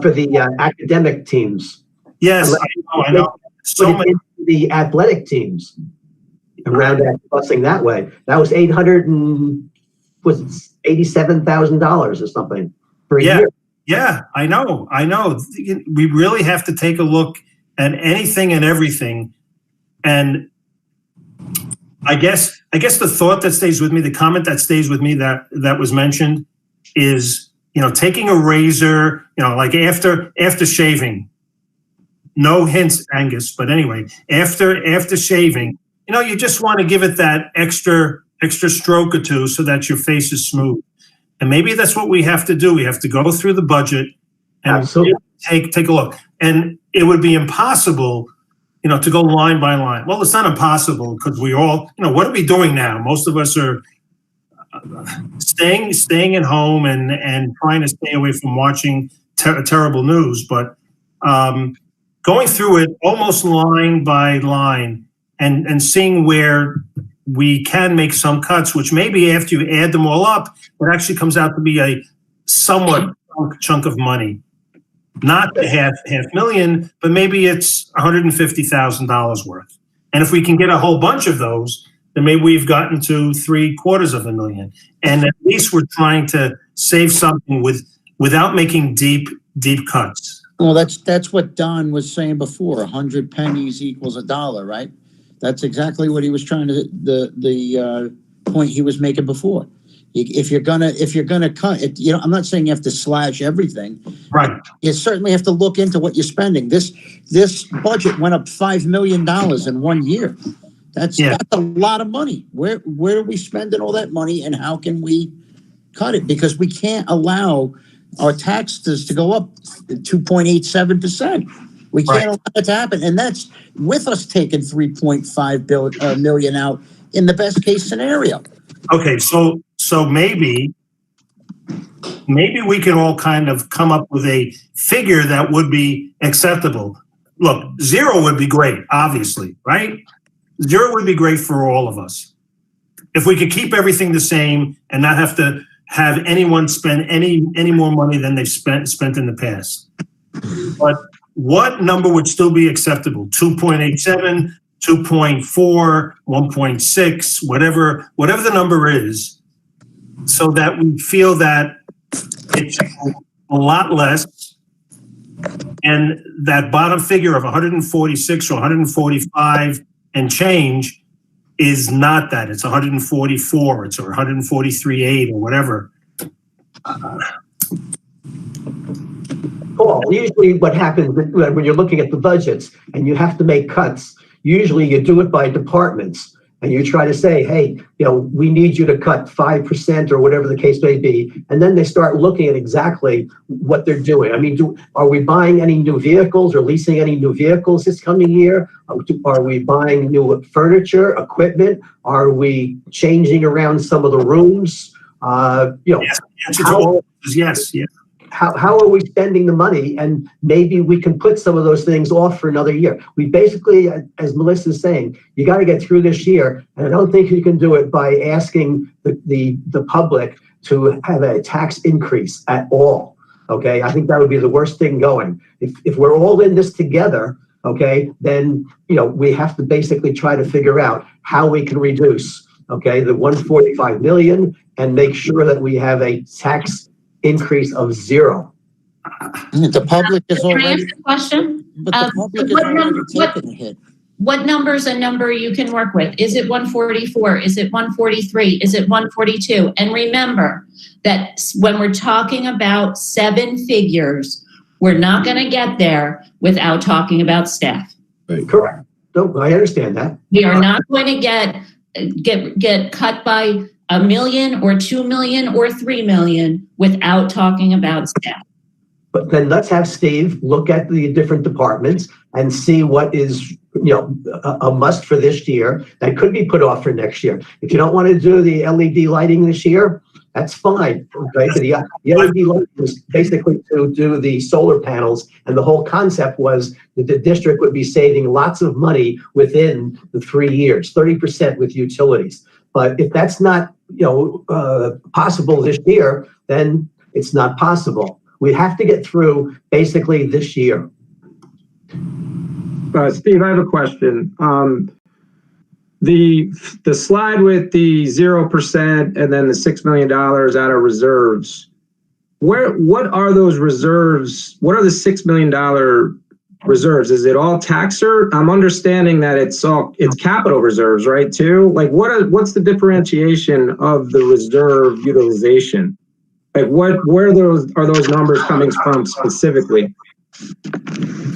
for the academic teams. Yes, I know. So many. The athletic teams around that busing that way. That was $87,000 or something per year. Yeah, I know. We really have to take a look at anything and everything. And I guess the thought that stays with me, the comment that stays with me that was mentioned is, taking a razor, like after shaving. No hints, Angus, but anyway, after shaving, you just want to give it that extra stroke or two so that your face is smooth. And maybe that's what we have to do. We have to go through the budget and take a look. And it would be impossible, to go line by line. Well, it's not impossible because we all, what are we doing now? Most of us are staying at home and trying to stay away from watching terrible news. But going through it almost line by line and seeing where we can make some cuts, which maybe after you add them all up, it actually comes out to be a somewhat chunk of money. Not the half million, but maybe it's $150,000 worth. And if we can get a whole bunch of those, then maybe we've gotten to $750,000. And at least we're trying to save something without making deep cuts. Well, that's what Don was saying before. 100 pennies equals $1, right? That's exactly what he was trying to, the point he was making before. If you're gonna cut it, I'm not saying you have to slash everything. Right. You certainly have to look into what you're spending. This budget went up $5 million in 1 year. That's a lot of money. Where are we spending all that money, and how can we cut it? Because we can't allow our taxes to go up 2.87%. We can't allow that to happen, and that's with us taking $3.5 million out in the best case scenario. Okay, so maybe we can all kind of come up with a figure that would be acceptable. Look, 0 would be great, obviously, right? 0 would be great for all of us. If we could keep everything the same and not have to have anyone spend any more money than they've spent in the past. But what number would still be acceptable? 2.87, 2.4, 1.6, whatever the number is, so that we feel that it's a lot less, and that bottom figure of 146 or 145 and change is not that. It's 144, it's or 143.8 or whatever. Paul, usually what happens when you're looking at the budgets and you have to make cuts, usually you do it by departments and you try to say, hey, we need you to cut 5% or whatever the case may be. And then they start looking at exactly what they're doing. I mean, are we buying any new vehicles or leasing any new vehicles this coming year? Are we buying new furniture, equipment? Are we changing around some of the rooms? Yes. how are we spending the money? And maybe we can put some of those things off for another year. We basically, as Melissa's saying, you got to get through this year. And I don't think you can do it by asking the public to have a tax increase at all. Okay, I think that would be the worst thing going. If we're all in this together, okay, then we have to basically try to figure out how we can reduce, okay, the 145 million and make sure that we have a tax increase of 0. The public is Can I already, ask a question? but the public is already taking a hit. What number's a number you can work with? Is it 144? Is it 143? Is it 142? And remember that when we're talking about 7 figures, we're not going to get there without talking about staff. Right. Correct. No, I understand that. We are not going to get cut by $1 million or $2 million or $3 million without talking about staff. But then let's have Steve look at the different departments and see what is, a must for this year that could be put off for next year. If you don't want to do the LED lighting this year, that's fine. Okay, so the LED lighting was basically to do the solar panels, and the whole concept was that the district would be saving lots of money within the 3 years, 30% with utilities. But if that's not, possible this year, then it's not possible. We have to get through basically this year. Steve, I have a question. The slide with the 0% and then the $6 million out of reserves. What are those reserves? What are the $6 million reserves? Is it all taxer? I'm understanding that it's capital reserves, right? Too. Like what's the differentiation of the reserve utilization? Like where are those numbers coming from specifically?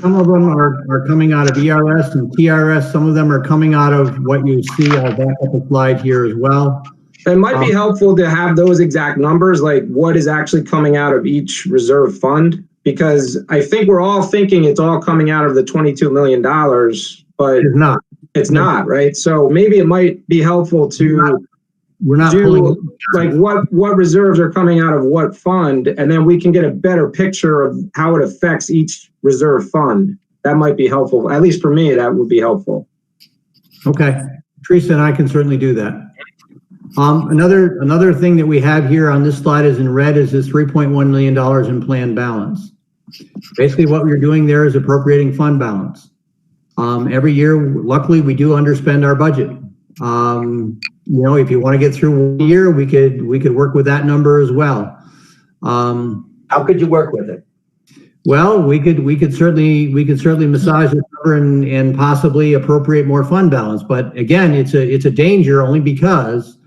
Some of them are coming out of ERS and TRS. Some of them are coming out of what you see. I'll back up a slide here as well. It might be helpful to have those exact numbers, like what is actually coming out of each reserve fund, because I think we're all thinking it's all coming out of the $22 million, but It's not. It's not, right? So maybe it might be helpful to We're not do pulling. like what reserves are coming out of what fund, and then we can get a better picture of how it affects each reserve fund. That might be helpful. At least for me, that would be helpful. Okay, Teresa and I can certainly do that. Another thing that we have here on this slide is in red is this $3.1 million in planned balance. Basically what we're doing there is appropriating fund balance. Every year, luckily, we do underspend our budget. If you want to get through 1 year, we could work with that number as well. How could you work with it? Well, we could certainly massage the number and possibly appropriate more fund balance. But again, it's a danger only because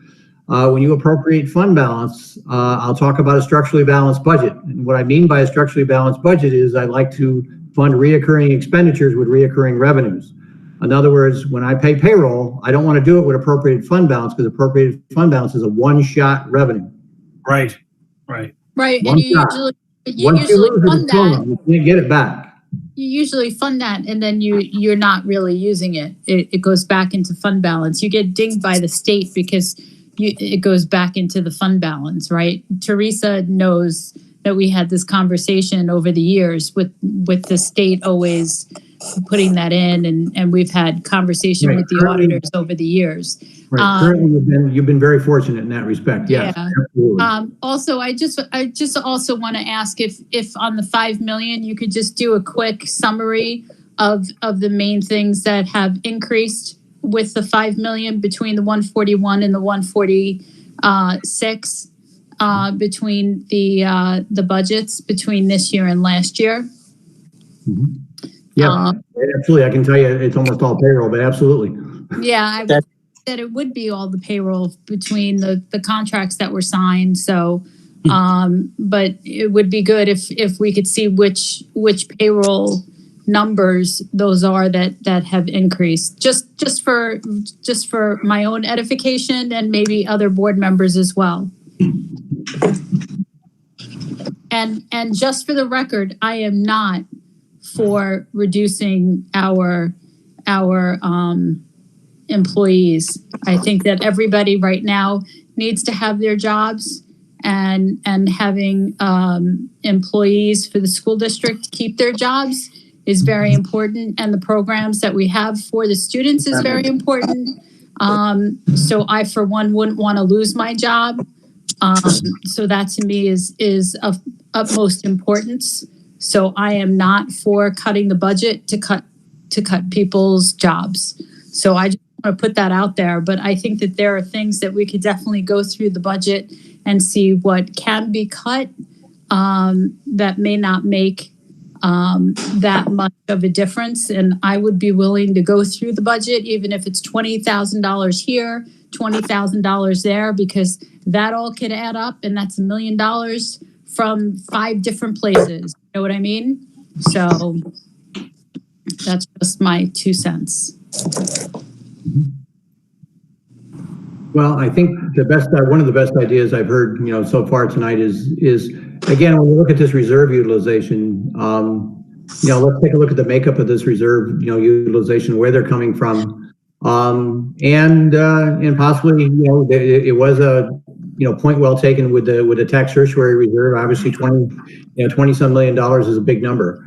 when you appropriate fund balance, I'll talk about a structurally balanced budget. And what I mean by a structurally balanced budget is I like to fund reoccurring expenditures with reoccurring revenues. In other words, when I pay payroll, I don't want to do it with appropriated fund balance because appropriated fund balance is a one-shot revenue. Right. Right, One and you shot. usually Once you lose it, fund it's gone. that. You can't get it back. You usually fund that, and then you're not really using it. It goes back into fund balance. You get dinged by the state because it goes back into the fund balance, right? Teresa knows that we had this conversation over the years with the state always putting that in, and we've had conversation Right. with the auditors over the years. Right. Currently, you've been very fortunate in that respect. Yes, Yeah. absolutely. Also, I just also want to ask if on the 5 million, you could just do a quick summary of the main things that have increased with the 5 million between the 141 and the 146 between the budgets between this year and last year. Mhm. Yeah, absolutely. I can tell you it's almost all payroll, but absolutely. Yeah, I would that it would be all the payroll between the contracts that were signed. So, but it would be good if we could see which payroll numbers those are that have increased. Just for my own edification and maybe other board members as well. And just for the record, I am not for reducing our employees. I think that everybody right now needs to have their jobs, and having employees for the school district keep their jobs is very important, and the programs that we have for the students is very important. So I, for one, wouldn't want to lose my job. So that to me is of utmost importance. So I am not for cutting the budget to cut people's jobs. So I just want to put that out there. But I think that there are things that we could definitely go through the budget and see what can be cut that may not make that much of a difference. And I would be willing to go through the budget, even if it's $20,000 here, $20,000 there, because that all could add up, and that's $1 million from 5 different places. You know what I mean? So that's just my 2 cents. Well, I think one of the best ideas I've heard, so far tonight is again, when we look at this reserve utilization, let's take a look at the makeup of this reserve, utilization, where they're coming from, and possibly, it was a point well taken with the tax tertiary reserve. Obviously, $20 some million is a big number.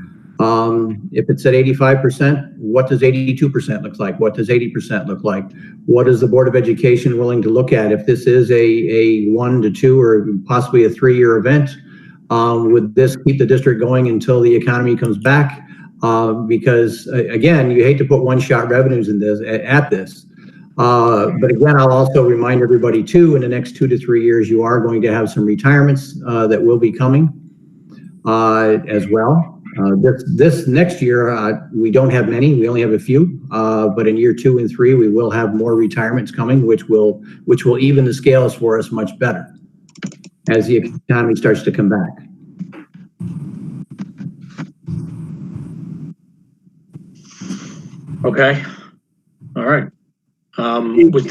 If it's at 85%, what does 82% look like? What does 80% look like? What is the Board of Education willing to look at? If this is a 1 to 2 or possibly a 3-year event, would this keep the district going until the economy comes back? Because again, you hate to put one-shot revenues in at this. But again, I'll also remind everybody too, in the next 2 to 3 years, you are going to have some retirements that will be coming as well. This next year, we don't have many. We only have a few. But in year 2 and 3, we will have more retirements coming, which will even the scales for us much better as the economy starts to come back. Okay. All right. Was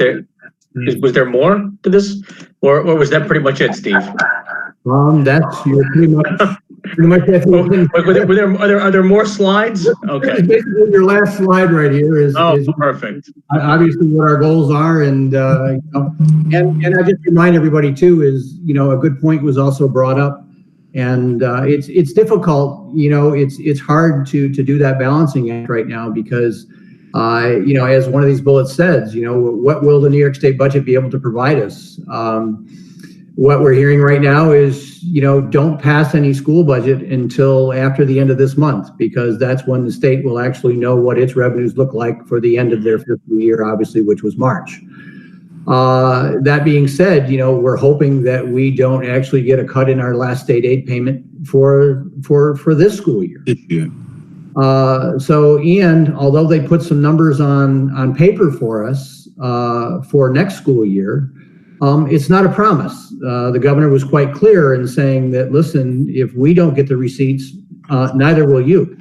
there more to this, or was that pretty much it, Steve? That's pretty much that's are there more slides? Okay. Basically, your last slide right here is perfect. Obviously what our goals are, and I just remind everybody too is a good point was also brought up, and it's difficult. It's hard to do that balancing act right now because as one of these bullets says, what will the New York State budget be able to provide us? What we're hearing right now is, don't pass any school budget until after the end of this month, because that's when the state will actually know what its revenues look like for the end of their fiscal year, obviously, which was March. That being said, we're hoping that we don't actually get a cut in our last state aid payment for this school year. And although they put some numbers on paper for us for next school year, it's not a promise. The governor was quite clear in saying that, listen, if we don't get the receipts, neither will you.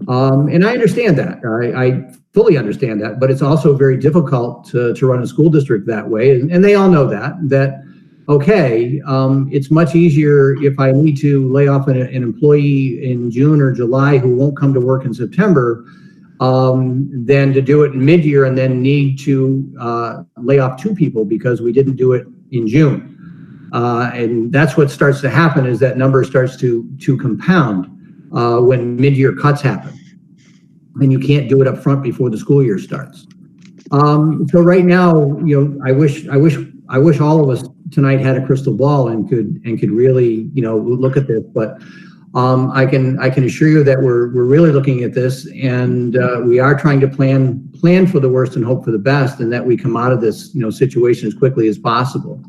And I understand that. I fully understand that, but it's also very difficult to run a school district that way. And they all know that, okay, it's much easier if I need to lay off an employee in June or July who won't come to work in September, than to do it in mid-year and then need to lay off 2 people because we didn't do it in June. And that's what starts to happen, is that number starts to compound when mid-year cuts happen. And you can't do it up front before the school year starts. So right now, I wish all of us tonight had a crystal ball and could really, look at this, but I can assure you that we're really looking at this, and we are trying to plan for the worst and hope for the best, and that we come out of this situation as quickly as possible.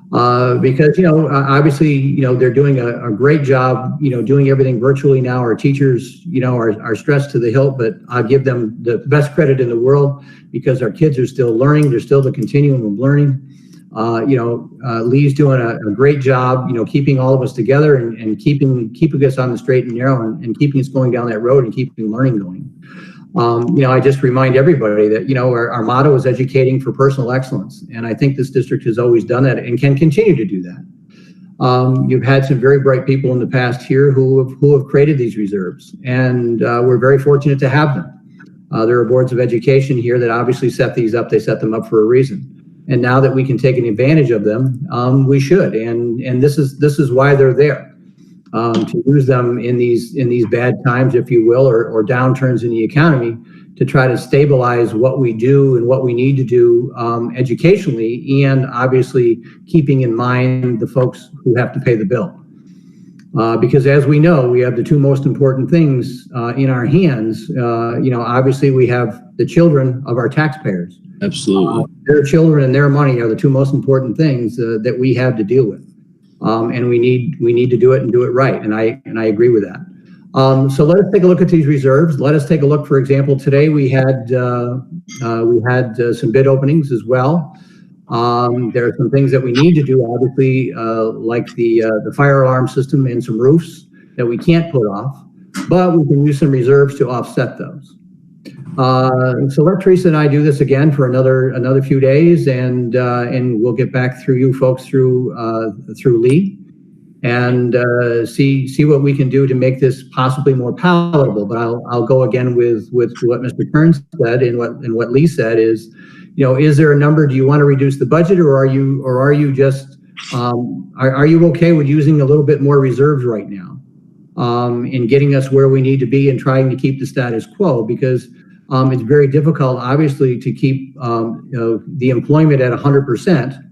Because obviously they're doing a great job doing everything virtually now. Our teachers are stressed to the hilt, but I give them the best credit in the world because our kids are still learning. They're still the continuum of learning. Lee's doing a great job, keeping all of us together and keeping us on the straight and narrow and keeping us going down that road and keeping learning going. I just remind everybody that, our motto is educating for personal excellence. And I think this district has always done that and can continue to do that. You've had some very bright people in the past here who have created these reserves, and we're very fortunate to have them. There are boards of education here that obviously set these up. They set them up for a reason. And now that we can take advantage of them, we should. And this is why they're there, to use them in these bad times, if you will, or downturns in the economy, to try to stabilize what we do and what we need to do educationally, and obviously keeping in mind the folks who have to pay the bill. Because as we know, we have the two most important things in our hands. Obviously we have the children of our taxpayers. Absolutely. Their children and their money are the two most important things that we have to deal with. And we need to do it and do it right. And I agree with that. So let us take a look at these reserves. Let us take a look, for example, today we had some bid openings as well. There are some things that we need to do, obviously, like the fire alarm system and some roofs that we can't put off, but we can use some reserves to offset those. So let Teresa and I do this again for another few days, and we'll get back through you folks through Lee, and see what we can do to make this possibly more palatable. But I'll go again with what Mr. Kearns said and what Lee said is, is there a number? Do you want to reduce the budget, or are you just are you okay with using a little bit more reserves right now, in getting us where we need to be and trying to keep the status quo? Because it's very difficult, obviously, to keep the employment at 100%,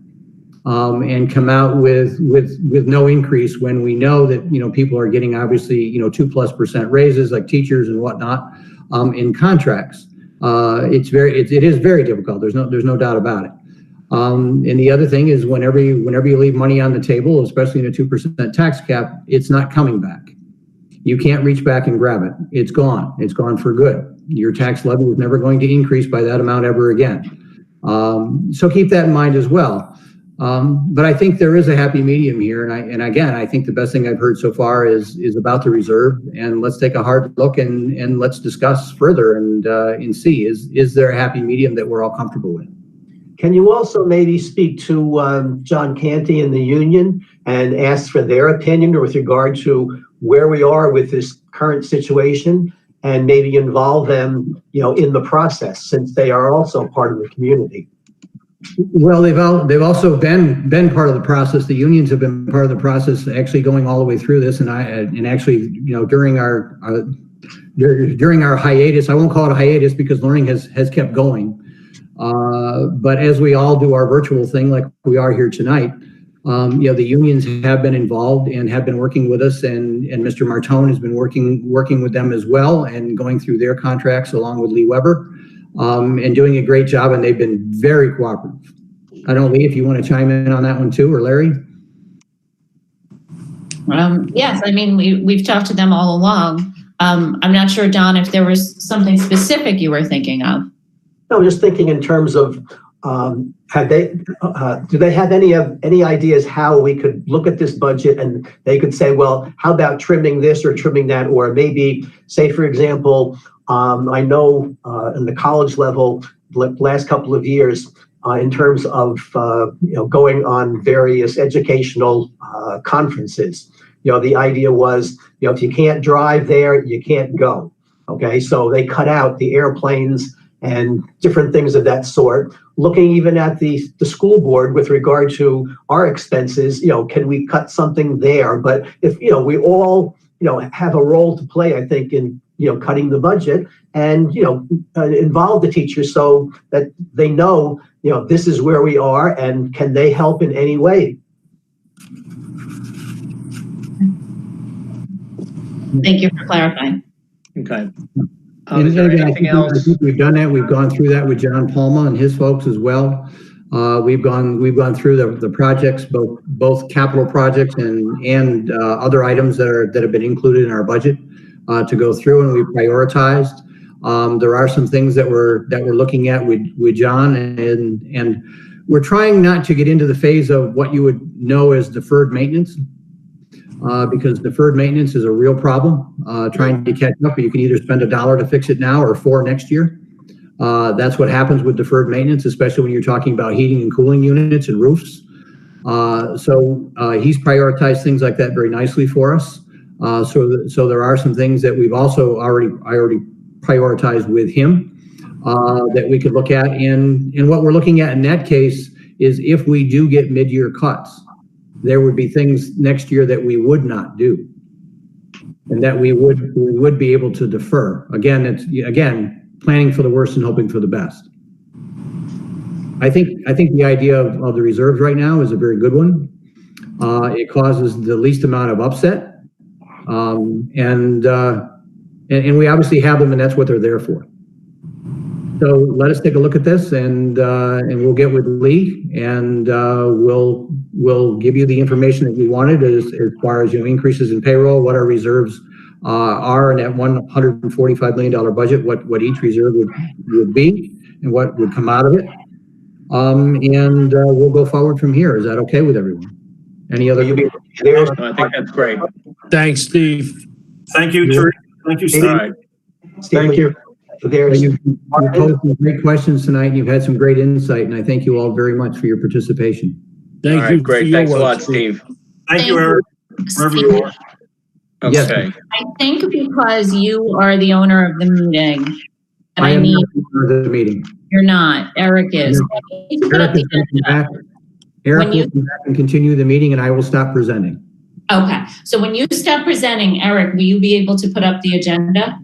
and come out with no increase when we know that people are getting obviously 2+% raises, like teachers and whatnot, in contracts. It is very difficult. There's no doubt about it. And the other thing is whenever you leave money on the table, especially in a 2% tax cap, it's not coming back. You can't reach back and grab it. It's gone. It's gone for good. Your tax levy is never going to increase by that amount ever again. So keep that in mind as well. But I think there is a happy medium here, and again, I think the best thing I've heard so far is about the reserve. And let's take a hard look and let's discuss further and see is there a happy medium that we're all comfortable with. Can you also maybe speak to John Canty and the union and ask for their opinion with regard to where we are with this current situation, and maybe involve them, in the process, since they are also part of the community? Well, they've also been part of the process. The unions have been part of the process, actually going all the way through this. And actually, during our hiatus, I won't call it a hiatus because learning has kept going. But as we all do our virtual thing, like we are here tonight, the unions have been involved and have been working with us, and Mr. Martone has been working with them as well and going through their contracts along with Lee Weber, and doing a great job, and they've been very cooperative. I don't know, Lee, if you want to chime in on that one too, or Larry? Yes, I mean, we've talked to them all along. I'm not sure, Don, if there was something specific you were thinking of. No, just thinking in terms of, do they have any ideas how we could look at this budget and they could say, well, how about trimming this or trimming that? Or maybe say, for example, I know in the college level, the last couple of years, in terms of going on various educational conferences, the idea was, if you can't drive there, you can't go. Okay, so they cut out the airplanes and different things of that sort. Looking even at the school board with regard to our expenses, can we cut something there? But if we all have a role to play, I think, in cutting the budget, and involve the teachers so that they know this is where we are, and can they help in any way? Thank you for clarifying. Okay. And Is there again, anything I else? think we've done that. We've gone through that with John Palma and his folks as well. We've gone through the projects, both capital projects and other items that have been included in our budget to go through, and we've prioritized. There are some things that we're looking at with John, and we're trying not to get into the phase of what you would know as deferred maintenance. Because deferred maintenance is a real problem, trying to catch up. You can either spend $1 to fix it now or $4 next year. That's what happens with deferred maintenance, especially when you're talking about heating and cooling units and roofs. So he's prioritized things like that very nicely for us. So there are some things that we've also already prioritized with him that we could look at. And what we're looking at in that case is if we do get mid-year cuts, there would be things next year that we would not do. And that we would be able to defer. Again, it's planning for the worst and hoping for the best. I think the idea of the reserves right now is a very good one. It causes the least amount of upset, and we obviously have them, and that's what they're there for. So let us take a look at this, and we'll get with Lee, and we'll give you the information that you wanted as far as increases in payroll, what our reserves are, and at $145 million budget, what each reserve would be, and what would come out of it. And we'll go forward from here. Is that okay with everyone? Any other? I think that's great. Thanks, Steve. Thank you, Teresa. Thank you, Steve. All right. Thank you. You posed some great questions tonight, and you've had some great insight, and I thank you all very much for your participation. Thank All you. right, great. Thanks a lot, Steve. Thank you, Eric. Wherever you are. Okay. Yes. I think because you are the owner of the meeting, and I am need, not the meeting. you're not, Eric is. No. You can put up Eric the will come back. agenda. Eric When you- will come back and continue the meeting, and I will stop presenting. Okay, so when you stop presenting, Eric, will you be able to put up the agenda?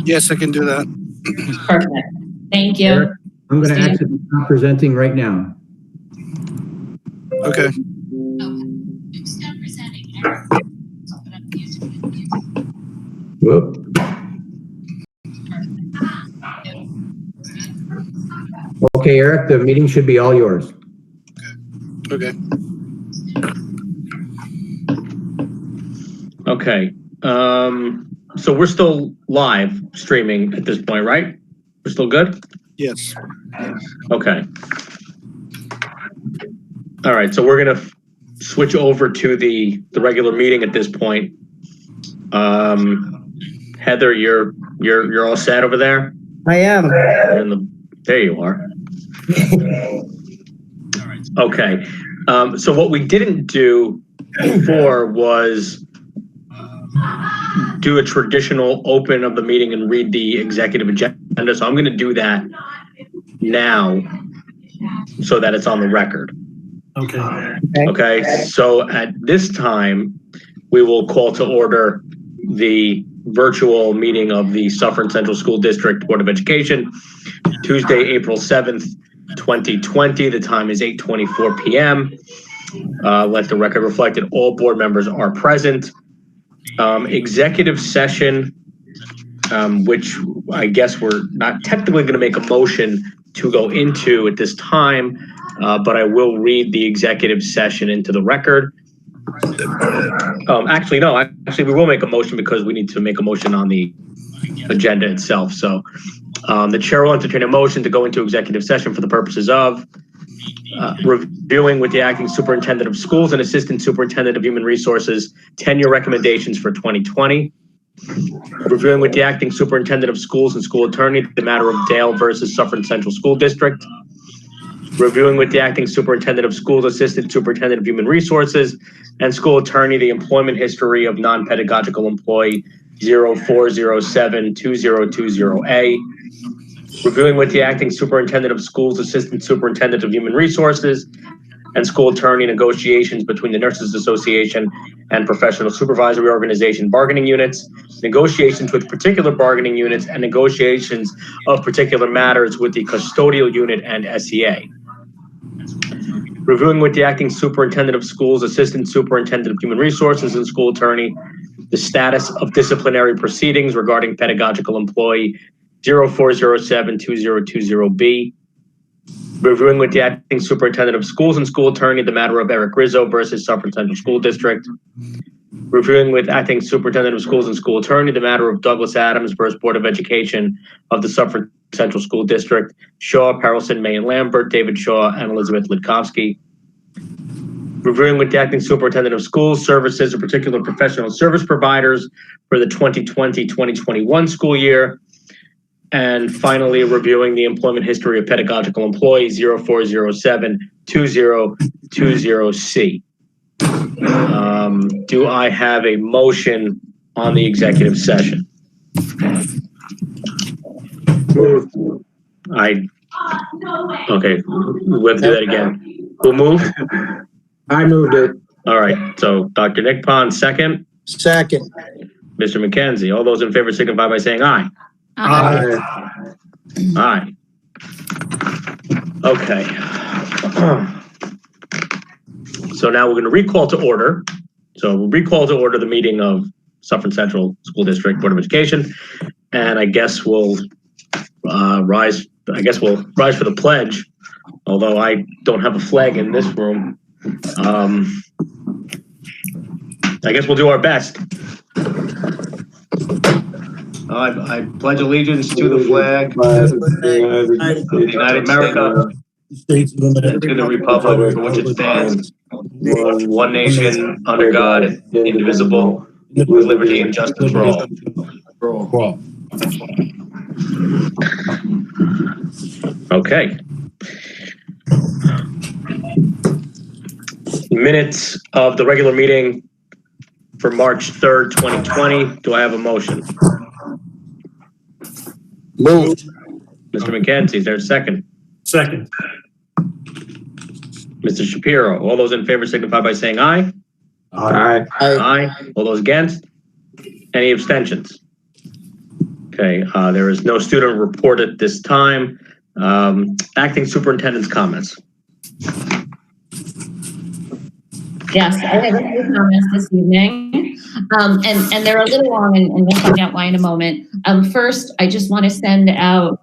Yes, I can do that. Perfect. Thank you. Eric, I'm going to Steve? exit stop presenting right now. Okay. Stop presenting, Eric. Put up the agenda. Whoop. Okay, Eric, the meeting should be all yours. Okay. Okay. So we're still live streaming at this point, right? We're still good? Yes. Okay. All right, so we're gonna switch over to the regular meeting at this point. Heather, you're all set over there? I am. There you are. Okay. So what we didn't do before was do a traditional open of the meeting and read the executive agenda. So I'm going to do that now so that it's on the record. Okay. Okay. So at this time, we will call to order the virtual meeting of the Suffern Central School District Board of Education, Tuesday, April 7th, 2020. The time is 8:24 p.m. Let the record reflect that all board members are present. Executive session, which I guess we're not technically going to make a motion to go into at this time, but I will read the executive session into the record. Actually, no, we will make a motion because we need to make a motion on the agenda itself. So the chair will entertain a motion to go into executive session for the purposes of reviewing with the acting superintendent of schools and assistant superintendent of human resources tenure recommendations for 2020. Reviewing with the acting superintendent of schools and school attorney the matter of Dale versus Suffern Central School District. Reviewing with the acting superintendent of schools, assistant superintendent of human resources, and school attorney the employment history of non-pedagogical employee 0407-2020A. Reviewing with the acting superintendent of schools, assistant superintendent of human resources, and school attorney negotiations between the Nurses Association and professional supervisory organization bargaining units, negotiations with particular bargaining units, and negotiations of particular matters with the custodial unit and SEA. Reviewing with the acting superintendent of schools, assistant superintendent of human resources, and school attorney the status of disciplinary proceedings regarding pedagogical employee 0407-2020B. Reviewing with the acting superintendent of schools and school attorney the matter of Eric Rizzo versus Suffern Central School District. Reviewing with acting superintendent of schools and school attorney the matter of Douglas Adams versus Board of Education of the Suffern Central School District, Shaw, Harrelson, May, and Lambert, David Shaw, and Elizabeth Lidkovsky. Reviewing with the acting superintendent of schools, services, or particular professional service providers for the 2020-2021 school year. And finally, reviewing the employment history of pedagogical employee 0407-2020C. Do I have a motion on the executive session? Okay, we have to do that again. Who moved? I moved it. All right, so Dr. Nick Pond, second. Second. Mr. McKenzie, all those in favor signify by saying aye. Aye. Okay. So now we're going to recall to order. So we'll recall to order the meeting of Suffern Central School District Board of Education. And I guess we'll rise for the pledge, although I don't have a flag in this room. I guess we'll do our best. I pledge allegiance to the flag of the United America, and to the republic for which it stands, one nation, under God, indivisible, with liberty and justice for all. Okay. Minutes of the regular meeting for March 3rd, 2020. Do I have a motion? Moved. Mr. McKenzie, is there a second? Second. Mr. Shapiro, all those in favor signify by saying aye. Aye. Aye. All those against? Any abstentions? Okay, there is no student report at this time. Acting superintendent's comments. Yes, I have a few comments this evening, and they're a little long, and we'll find out why in a moment. First, I just want to send out,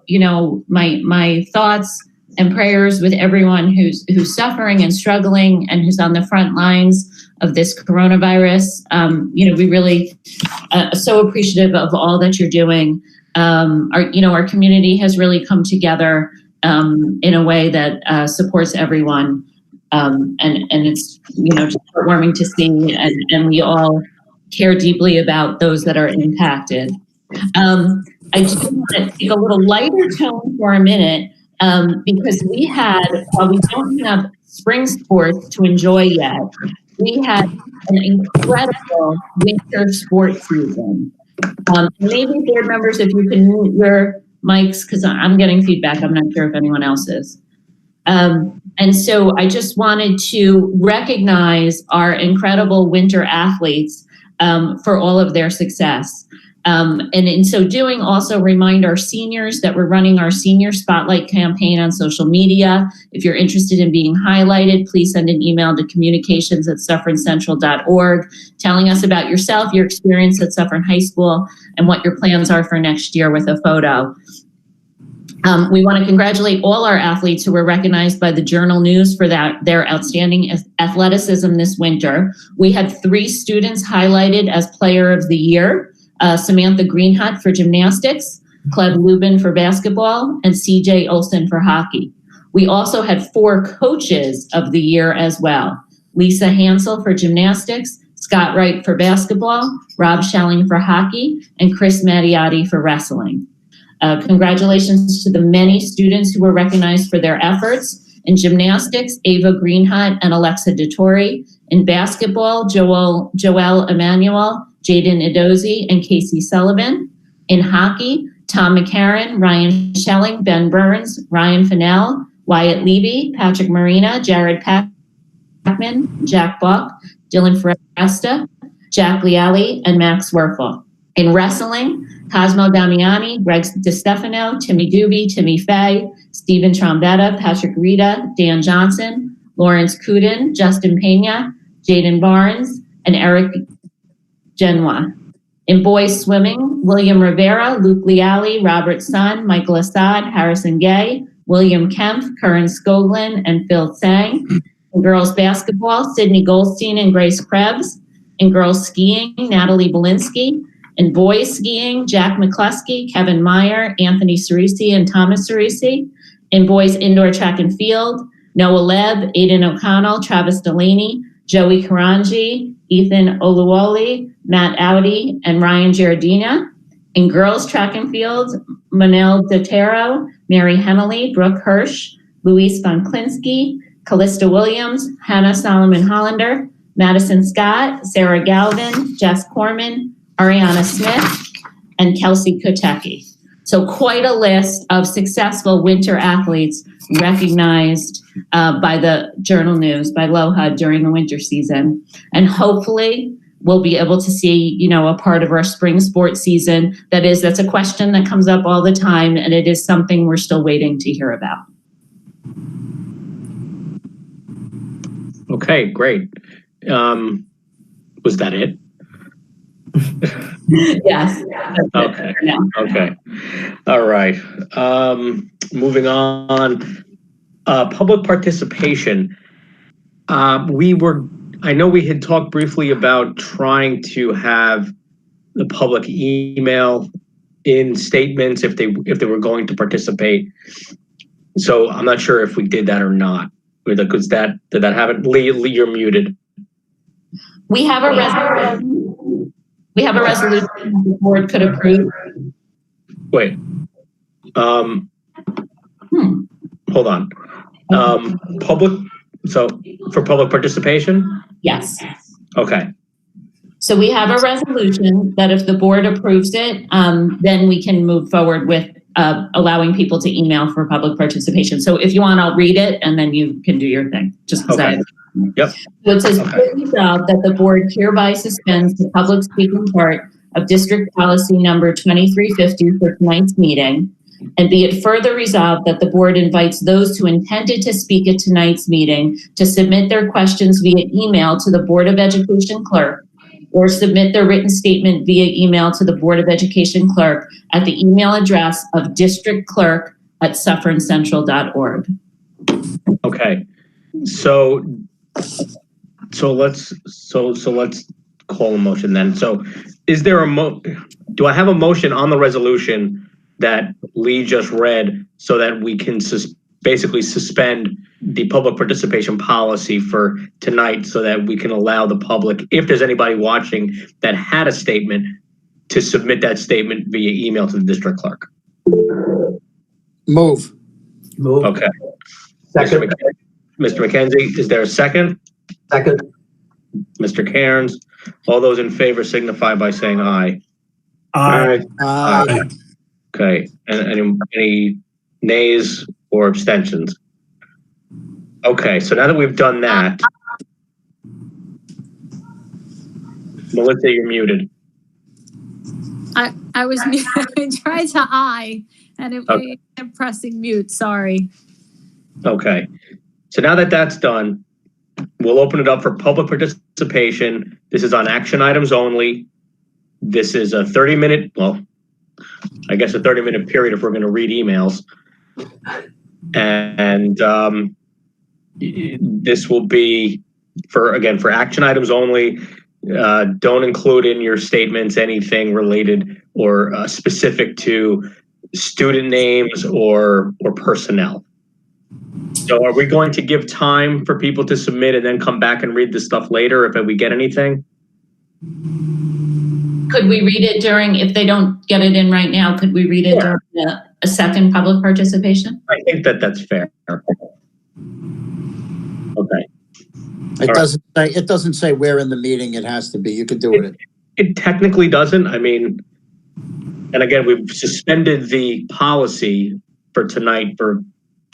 my thoughts and prayers with everyone who's suffering and struggling and who's on the front lines of this coronavirus. We really so appreciative of all that you're doing. Our community has really come together in a way that supports everyone. And it's, just heartwarming to see, and we all care deeply about those that are impacted. I just want to take a little lighter tone for a minute, because while we don't have spring sports to enjoy yet, we had an incredible winter sports season. Maybe board members, if you can mute your mics, because I'm getting feedback. I'm not sure if anyone else is. And so I just wanted to recognize our incredible winter athletes for all of their success. And in so doing, also remind our seniors that we're running our Senior Spotlight campaign on social media. If you're interested in being highlighted, please send an email to communications@suffernceentral.org telling us about yourself, your experience at Suffern High School, and what your plans are for next year with a photo. We want to congratulate all our athletes who were recognized by the Journal News for their outstanding athleticism this winter. We had 3 students highlighted as Player of the Year, Samantha Greenhut for gymnastics, Cleb Lubin for basketball, and CJ Olson for hockey. We also had 4 Coaches of the Year as well, Lisa Hansel for gymnastics, Scott Wright for basketball, Rob Schelling for hockey, and Chris Mattiotti for wrestling. Congratulations to the many students who were recognized for their efforts. In gymnastics, Ava Greenhut and Alexa DeTore. In basketball, Joel Emmanuel, Jaden Edozie, and Casey Sullivan. In hockey, Tom McCarron, Ryan Schelling, Ben Burns, Ryan Fennell, Wyatt Levy, Patrick Marina, Jared Packman, Jack Buck, Dylan Foresta, Jack Leali, and Max Werfel. In wrestling, Cosmo Damiani, Greg DeStefano, Timmy Doobie, Timmy Fay, Stephen Trombetta, Patrick Rita, Dan Johnson, Lawrence Kudin, Justin Pena, Jaden Barnes, and Eric Genoa. In boys swimming, William Rivera, Luke Leali, Robert Sun, Michael Assad, Harrison Gay, William Kemp, Curran Skoglin, and Phil Tsang. In girls basketball, Sydney Goldstein and Grace Krebs. In girls skiing, Natalie Belinsky. In boys skiing, Jack McCluskey, Kevin Meyer, Anthony Cerisi, and Thomas Cerisi. In boys indoor track and field, Noah Leb, Aiden O'Connell, Travis Delaney, Joey Karanji, Ethan Oluwole, Matt Audi, and Ryan Giardina. In girls track and field, Manel Dotero, Mary Hennelly, Brooke Hirsch, Luis Von Klinsky, Callista Williams, Hannah Solomon Hollander, Madison Scott, Sarah Galvin, Jess Corman, Ariana Smith, and Kelsey Kotecki. So quite a list of successful winter athletes recognized by the Journal News, by LOHUD during the winter season. And hopefully we'll be able to see, a part of our spring sports season. That's a question that comes up all the time, and it is something we're still waiting to hear about. Okay, great. Was that it? Yes. Okay. Okay. All right. Moving on. Public participation. I know we had talked briefly about trying to have the public email in statements if they were going to participate. So I'm not sure if we did that or not. Did that happen? Lee, you're muted. We have a resolution. We have a resolution the board could approve. Wait. Hold on. For public participation? Yes. Okay. So we have a resolution that if the board approves it, then we can move forward with allowing people to email for public participation. So if you want, I'll read it and then you can do your thing. Just because Okay. Yep. So it says, "Be resolved that the board hereby suspends the public speaking part of district policy number 2350 for tonight's meeting. And be it further resolved that the board invites those who intended to speak at tonight's meeting to submit their questions via email to the Board of Education clerk or submit their written statement via email to the Board of Education clerk at the email address of districtclerk@suffernCentral.org." Okay. So let's call a motion then. So is there do I have a motion on the resolution that Lee just read so that we can basically suspend the public participation policy for tonight so that we can allow the public, if there's anybody watching that had a statement, to submit that statement via email to the district clerk? Move. Okay. Second. Mr. McKenzie, is there a second? Second. Mr. Cairns, all those in favor signify by saying aye. Aye. Aye. Okay, and any nays or abstentions? Okay, so now that we've done that, Melissa, you're muted. I was muted. I tried to aye, and it kept pressing mute. Sorry. Okay, so now that that's done, we'll open it up for public participation. This is on action items only. This is a 30-minute, well, I guess a 30-minute period if we're going to read emails. And this will be for action items only. Don't include in your statements anything related or specific to student names or personnel. So are we going to give time for people to submit and then come back and read the stuff later if we get anything? Could we read it if they don't get it in right now, could we read it during a second public participation? I think that's fair. Okay. It doesn't say where in the meeting it has to be. You could do it. It technically doesn't. I mean, and again, we've suspended the policy for tonight for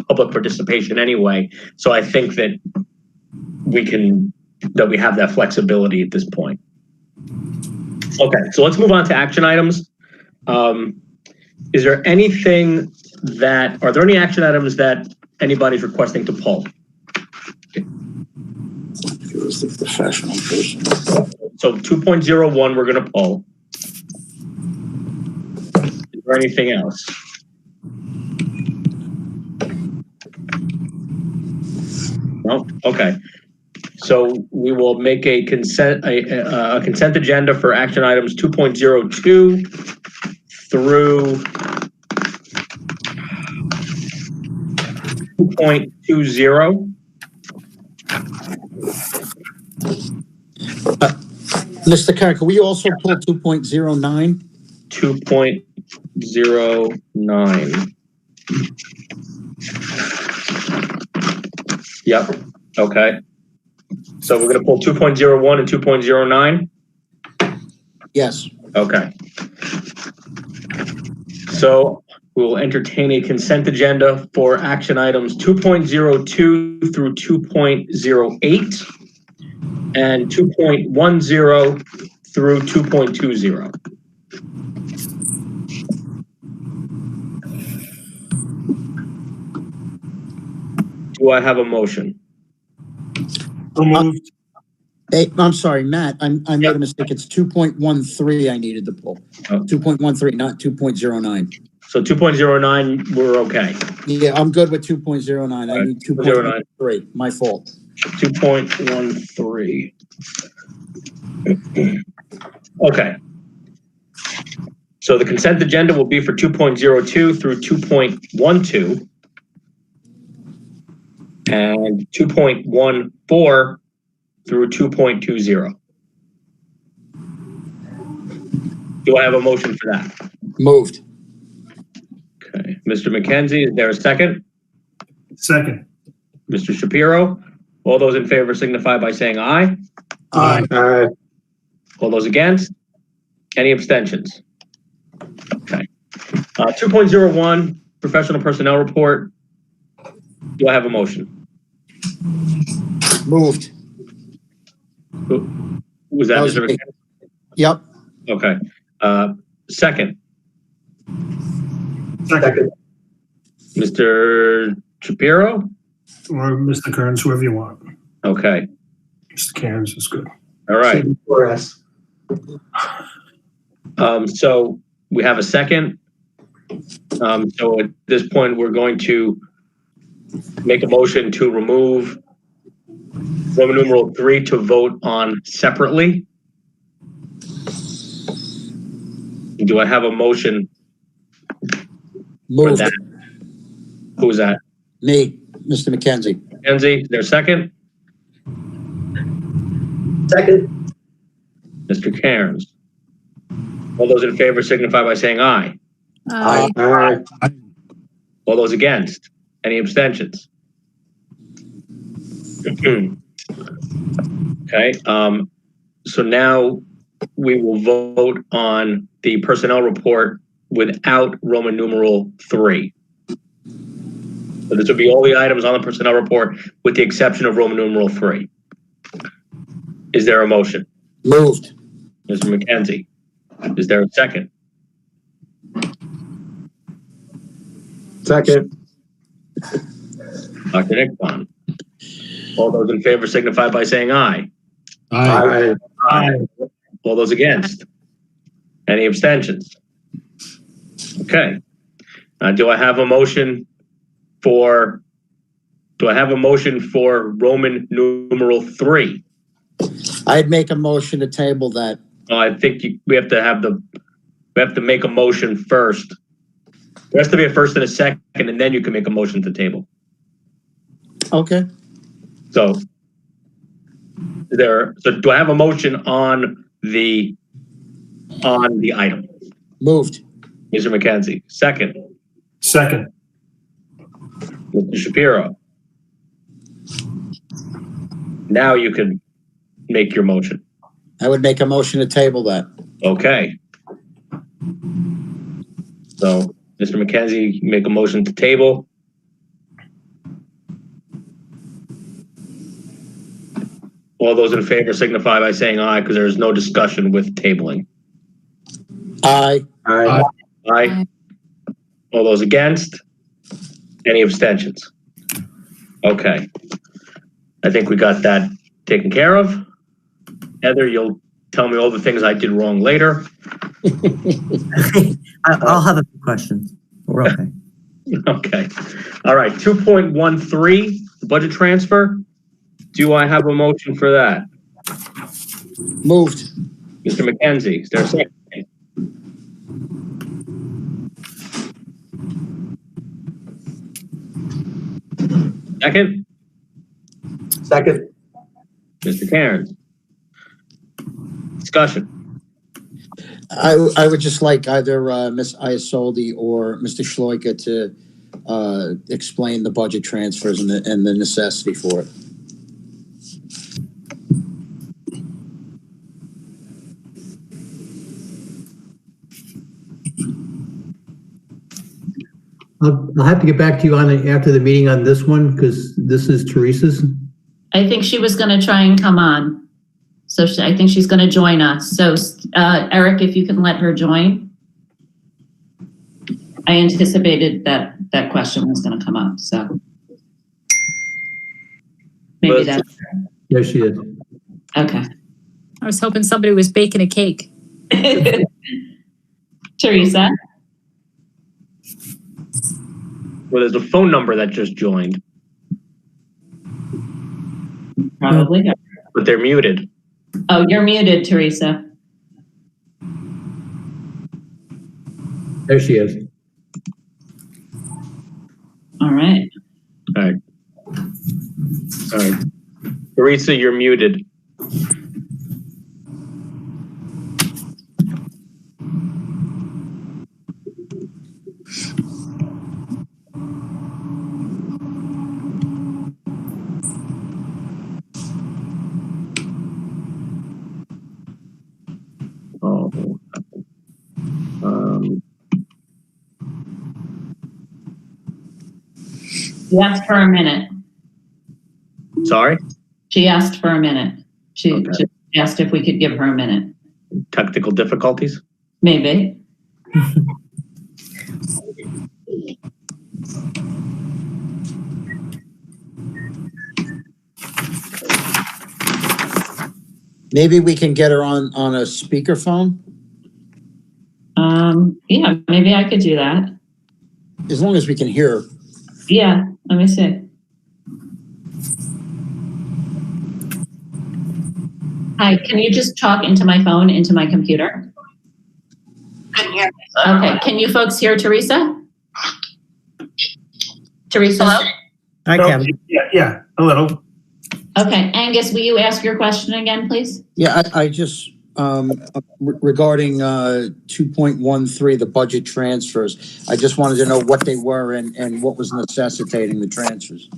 public participation anyway. So I think that we have that flexibility at this point. Okay, so let's move on to action items. Are there any action items that anybody's requesting to pull? It was the professional person. So 2.01 we're going to pull. Is there anything else? No? Okay. So we will make a consent agenda for action items 2.02 through 2.20. Mr. Carr, can we also pull 2.09? 2.09. Yep. Okay. So we're going to pull 2.01 and 2.09? Yes. Okay. So we will entertain a consent agenda for action items 2.02 through 2.08 and 2.10 through 2.20. Do I have a motion? So moved. Hey, I'm sorry, Matt, I made a mistake. It's 2.13 I needed to pull. Oh. 2.13, not 2.09. So 2.09, we're okay. Yeah, I'm good with 2.09. I need 2.13. My fault. 2.13. Okay. So the consent agenda will be for 2.02 through 2.12 and 2.14 through 2.20. Do I have a motion for that? Moved. Okay. Mr. McKenzie, is there a second? Second. Mr. Shapiro, all those in favor signify by saying aye. Aye. Aye. All those against? Any abstentions? Okay. 2.01, professional personnel report. Do I have a motion? Moved. Was that That was Mr. me. McKenzie? Yep. Okay. Second, Second. Mr. Shapiro? Or Mr. Kearns, whoever you want. Okay. Mr. Cairns is good. All right. C4S. So we have a second. So at this point, we're going to make a motion to remove Roman numeral 3 to vote on separately. Do I have a motion for Moved. that? Who's that? Me, Mr. McKenzie. Kenzie, is there a second? Second. Mr. Cairns. All those in favor signify by saying aye. Aye. Aye. All those against? Any abstentions? Okay, so now we will vote on the personnel report without Roman numeral 3. So this would be all the items on the personnel report with the exception of Roman numeral 3. Is there a motion? Moved. Mr. McKenzie, is there a second? Second. Dr. Nickbon. All those in favor signify by saying aye. Aye. Aye. All those against? Any abstentions? Okay. Do I have a motion for Roman numeral 3? I'd make a motion to table that. I think we have to make a motion first. There has to be a first and a second, and then you can make a motion to table. Okay. So do I have a motion on the item? Moved. Mr. McKenzie, second. Second. Mr. Shapiro. Now you can make your motion. I would make a motion to table that. Okay. So, Mr. McKenzie, make a motion to table. All those in favor signify by saying aye, because there is no discussion with tabling. Aye. Aye. Aye. All those against? Any abstentions? Okay. I think we got that taken care of. Heather, you'll tell me all the things I did wrong later. I'll have a few questions. We're okay. Okay. All right. 2.13, the budget transfer. Do I have a motion for that? Moved. Mr. McKenzie, is there a second? Second? Second. Mr. Cairns. Discussion. I would just like either Ms. Iasoldi or Mr. Schloika to explain the budget transfers and the necessity for it. I'll have to get back to you on it after the meeting on this one, because this is Teresa's. I think she was going to try and come on. So I think she's going to join us. So Eric, if you can let her join. I anticipated that that question was going to come up, so. Maybe Liz. that's, There she is. okay. I was hoping somebody was baking a cake. Teresa? Well, there's a phone number that just joined, Probably. but they're muted. Oh, you're muted, Teresa. There she is. All right. All right. All right. Teresa, you're muted. Oh. She asked for a minute. Sorry? She asked for a minute. She Okay. just asked if we could give her a minute. Technical difficulties? Maybe. Maybe we can get her on a speakerphone, Yeah, maybe I could do that. as long as we can hear her. Yeah, let me see. Hi, can you just talk into my phone, into my computer? Couldn't hear me. Okay, can you folks hear Teresa? Teresa? Hello? I can. Yeah, a little. Okay, Angus, will you ask your question again, please? Yeah, I just, regarding 2.13, the budget transfers, I just wanted to know what they were and what was necessitating the transfers.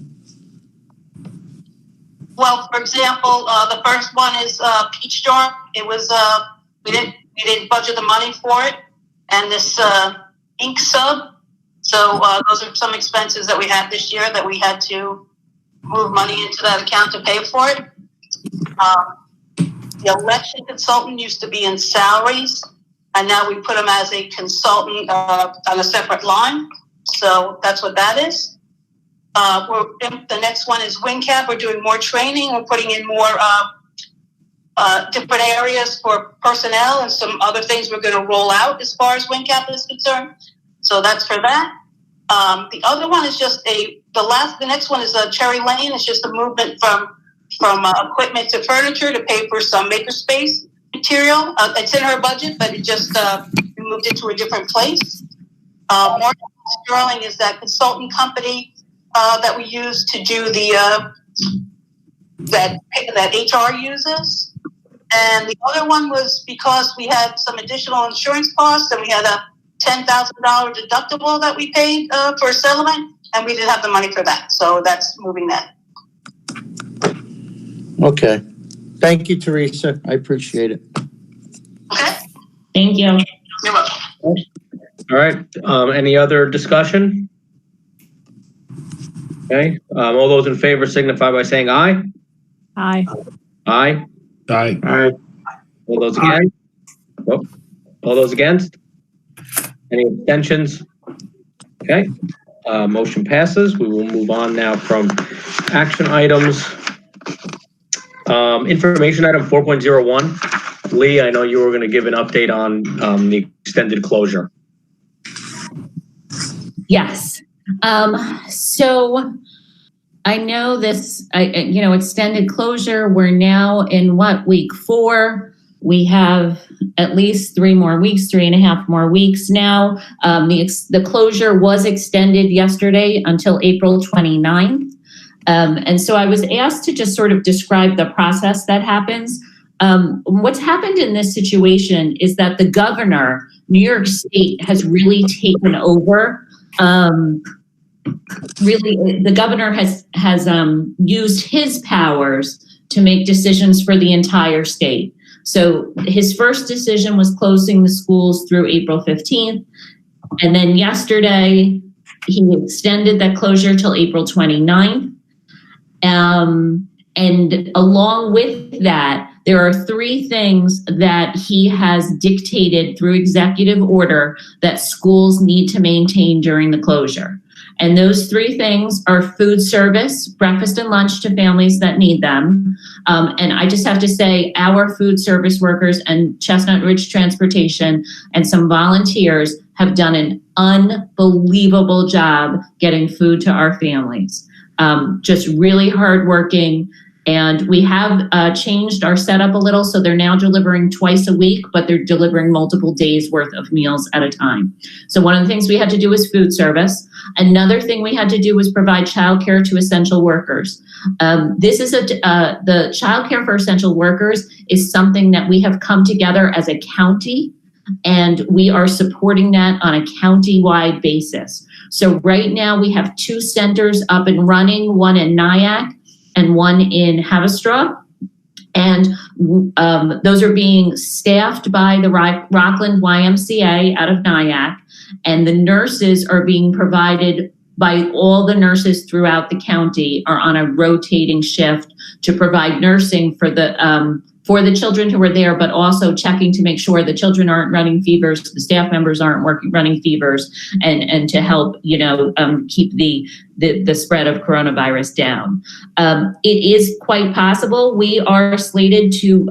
Well, for example, the first one is Peach Storm. It was we didn't budget the money for it, and this ink sub. So those are some expenses that we had this year that we had to move money into that account to pay for it. The election consultant used to be in salaries, and now we put him as a consultant on a separate line. So that's what that is. The next one is WinCap. We're doing more training. We're putting in more different areas for personnel and some other things we're going to roll out as far as WinCap is concerned. So that's for that. The other one is just the next one is Cherry Lane. It's just a movement from equipment to furniture to pay for some makerspace material. It's in her budget, but it just we moved it to a different place. More Sterling is that consultant company that we use to do the that HR uses. And the other one was because we had some additional insurance costs, and we had a $10,000 deductible that we paid for a settlement, and we didn't have the money for that. So that's moving that. Okay. Thank you, Teresa. I appreciate it. Okay. Thank you. You're welcome. All right. Any other discussion? Okay. All those in favor signify by saying aye. Aye. Aye. Aye. All right. All those against? Oh, all those against? Any abstentions? Okay. Motion passes. We will move on now from action items. Information item 4.01. Lee, I know you were going to give an update on the extended closure. Yes. So I know this, extended closure, we're now in week 4. We have at least 3.5 more weeks now. The closure was extended yesterday until April 29th. And so I was asked to just sort of describe the process that happens. What's happened in this situation is that the governor, New York State, has really taken over. The governor has used his powers to make decisions for the entire state. So his first decision was closing the schools through April 15th. And then yesterday, he extended that closure till April 29th. And along with that, there are 3 things that he has dictated through executive order that schools need to maintain during the closure. And those 3 things are food service, breakfast and lunch to families that need them. And I just have to say, our food service workers and Chestnut Ridge Transportation and some volunteers have done an unbelievable job getting food to our families. Just really hardworking. And we have changed our setup a little, so they're now delivering twice a week, but they're delivering multiple days worth of meals at a time. So one of the things we had to do was food service. Another thing we had to do was provide childcare to essential workers. This is the childcare for essential workers is something that we have come together as a county, and we are supporting that on a county-wide basis. So right now we have 2 centers up and running, one in Nyack and one in Haverstraw. And those are being staffed by the Rockland YMCA out of Nyack. And the nurses are being provided by all the nurses throughout the county are on a rotating shift to provide nursing for the children who are there, but also checking to make sure the children aren't running fevers, the staff members aren't running fevers, and to help, keep the spread of coronavirus down. It is quite possible we are slated to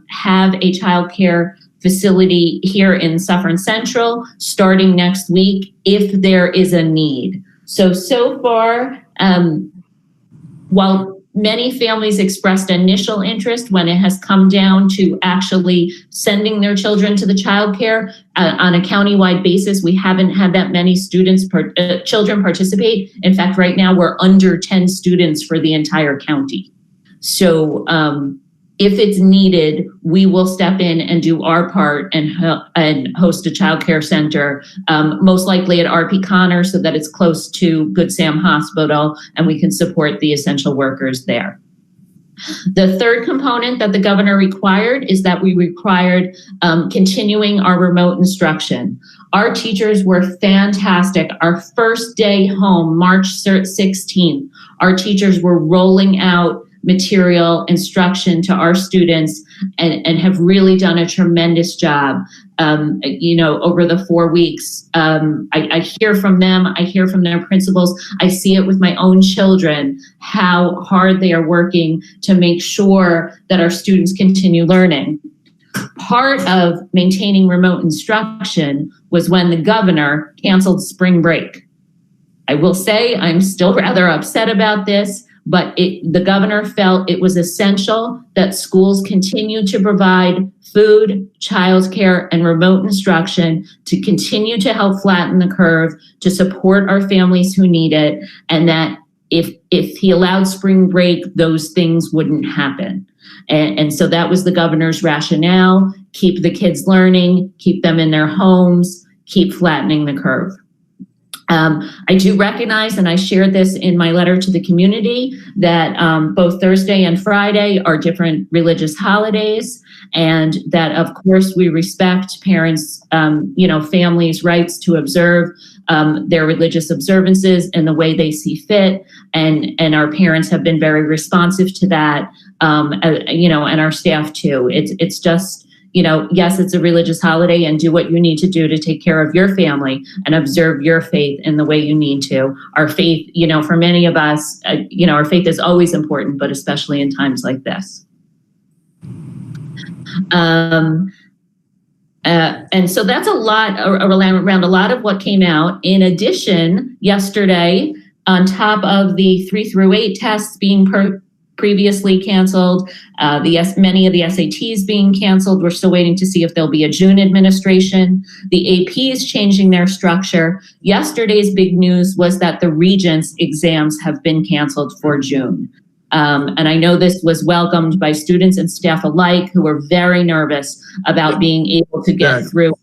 have a childcare facility here in Suffern Central starting next week if there is a need. So far, while many families expressed initial interest, when it has come down to actually sending their children to the childcare on a countywide basis, we haven't had that many children participate. In fact, right now we're under 10 students for the entire county. So if it's needed, we will step in and do our part and host a childcare center, most likely at RP Connor, so that it's close to Good Sam Hospital and we can support the essential workers there. The third component that the governor required is that we required continuing our remote instruction. Our teachers were fantastic. Our first day home, March 16th, our teachers were rolling out material instruction to our students and have really done a tremendous job. Over the 4 weeks, I hear from them, I hear from their principals, I see it with my own children, how hard they are working to make sure that our students continue learning. Part of maintaining remote instruction was when the governor canceled spring break. I will say I'm still rather upset about this, but the governor felt it was essential that schools continue to provide food, childcare, and remote instruction to continue to help flatten the curve, to support our families who need it, and that if he allowed spring break, those things wouldn't happen. And so that was the governor's rationale: keep the kids learning, keep them in their homes, keep flattening the curve. I do recognize, and I shared this in my letter to the community, that both Thursday and Friday are different religious holidays, and that, of course, we respect parents, families' rights to observe their religious observances in the way they see fit, and our parents have been very responsive to that, and our staff too. It's just, yes, it's a religious holiday, and do what you need to do to take care of your family and observe your faith in the way you need to. Our faith, for many of us, our faith is always important, but especially in times like this. And so that's a lot around a lot of what came out. In addition, yesterday, on top of the 3 through 8 tests being previously canceled, many of the SATs being canceled. We're still waiting to see if there'll be a June administration. The AP is changing their structure. Yesterday's big news was that the Regents exams have been canceled for June. And I know this was welcomed by students and staff alike, who were very nervous about being able to get through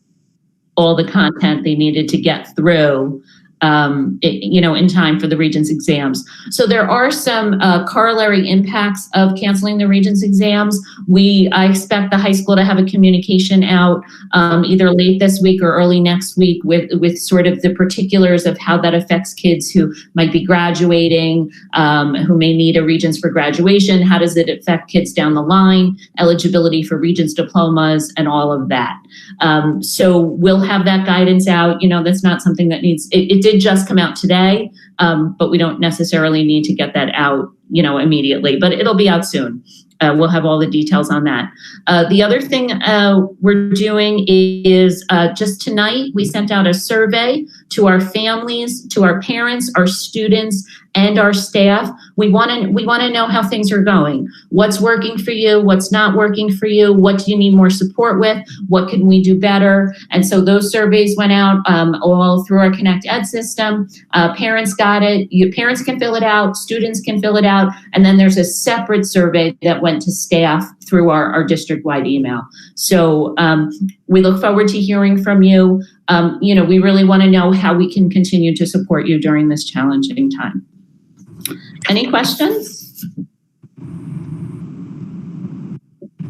all the content they needed to get through. in time for the Regents exams. So there are some corollary impacts of canceling the Regents exams. I expect the high school to have a communication out either late this week or early next week with sort of the particulars of how that affects kids who might be graduating, who may need a Regents for graduation. How does it affect kids down the line, eligibility for Regents diplomas, and all of that. So we'll have that guidance out. That's not something that needs, it did just come out today, but we don't necessarily need to get that out, immediately, but it'll be out soon. We'll have all the details on that. The other thing we're doing is just tonight, we sent out a survey to our families, to our parents, our students, and our staff. We want to know how things are going. What's working for you? What's not working for you? What do you need more support with? What can we do better? And so those surveys went out all through our Connect Ed system. Parents got it. Parents can fill it out. Students can fill it out. And then there's a separate survey that went to staff through our district-wide email. So we look forward to hearing from you. We really want to know how we can continue to support you during this challenging time. Any questions?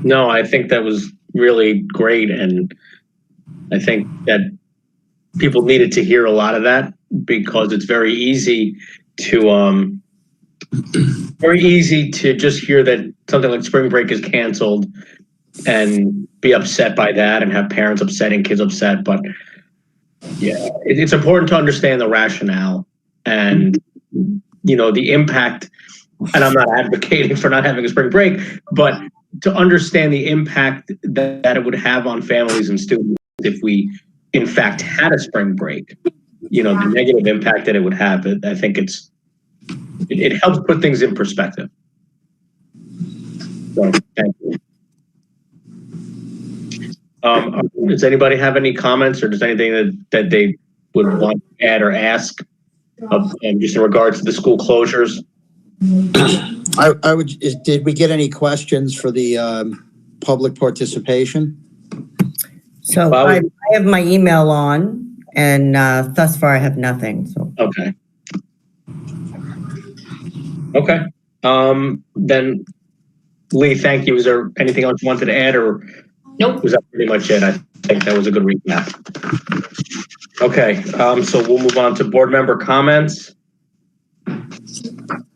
No, I think that was really great. And I think that people needed to hear a lot of that, because it's very easy to just hear that something like spring break is canceled and be upset by that and have parents upset and kids upset. But yeah, it's important to understand the rationale and the impact. And I'm not advocating for not having a spring break, but to understand the impact that it would have on families and students if we in fact had a spring break, the negative impact that it would have. I think it helps put things in perspective. So thank you. Does anybody have any comments, or does anything that they would want to add or ask just in regards to the school closures? Did we get any questions for the public participation? So I have my email on, and thus far I have nothing. So Okay. Then Lee, thank you. Is there anything else you wanted to add, or nope? Was that pretty much it? I think that was a good recap. Okay. So we'll move on to board member comments.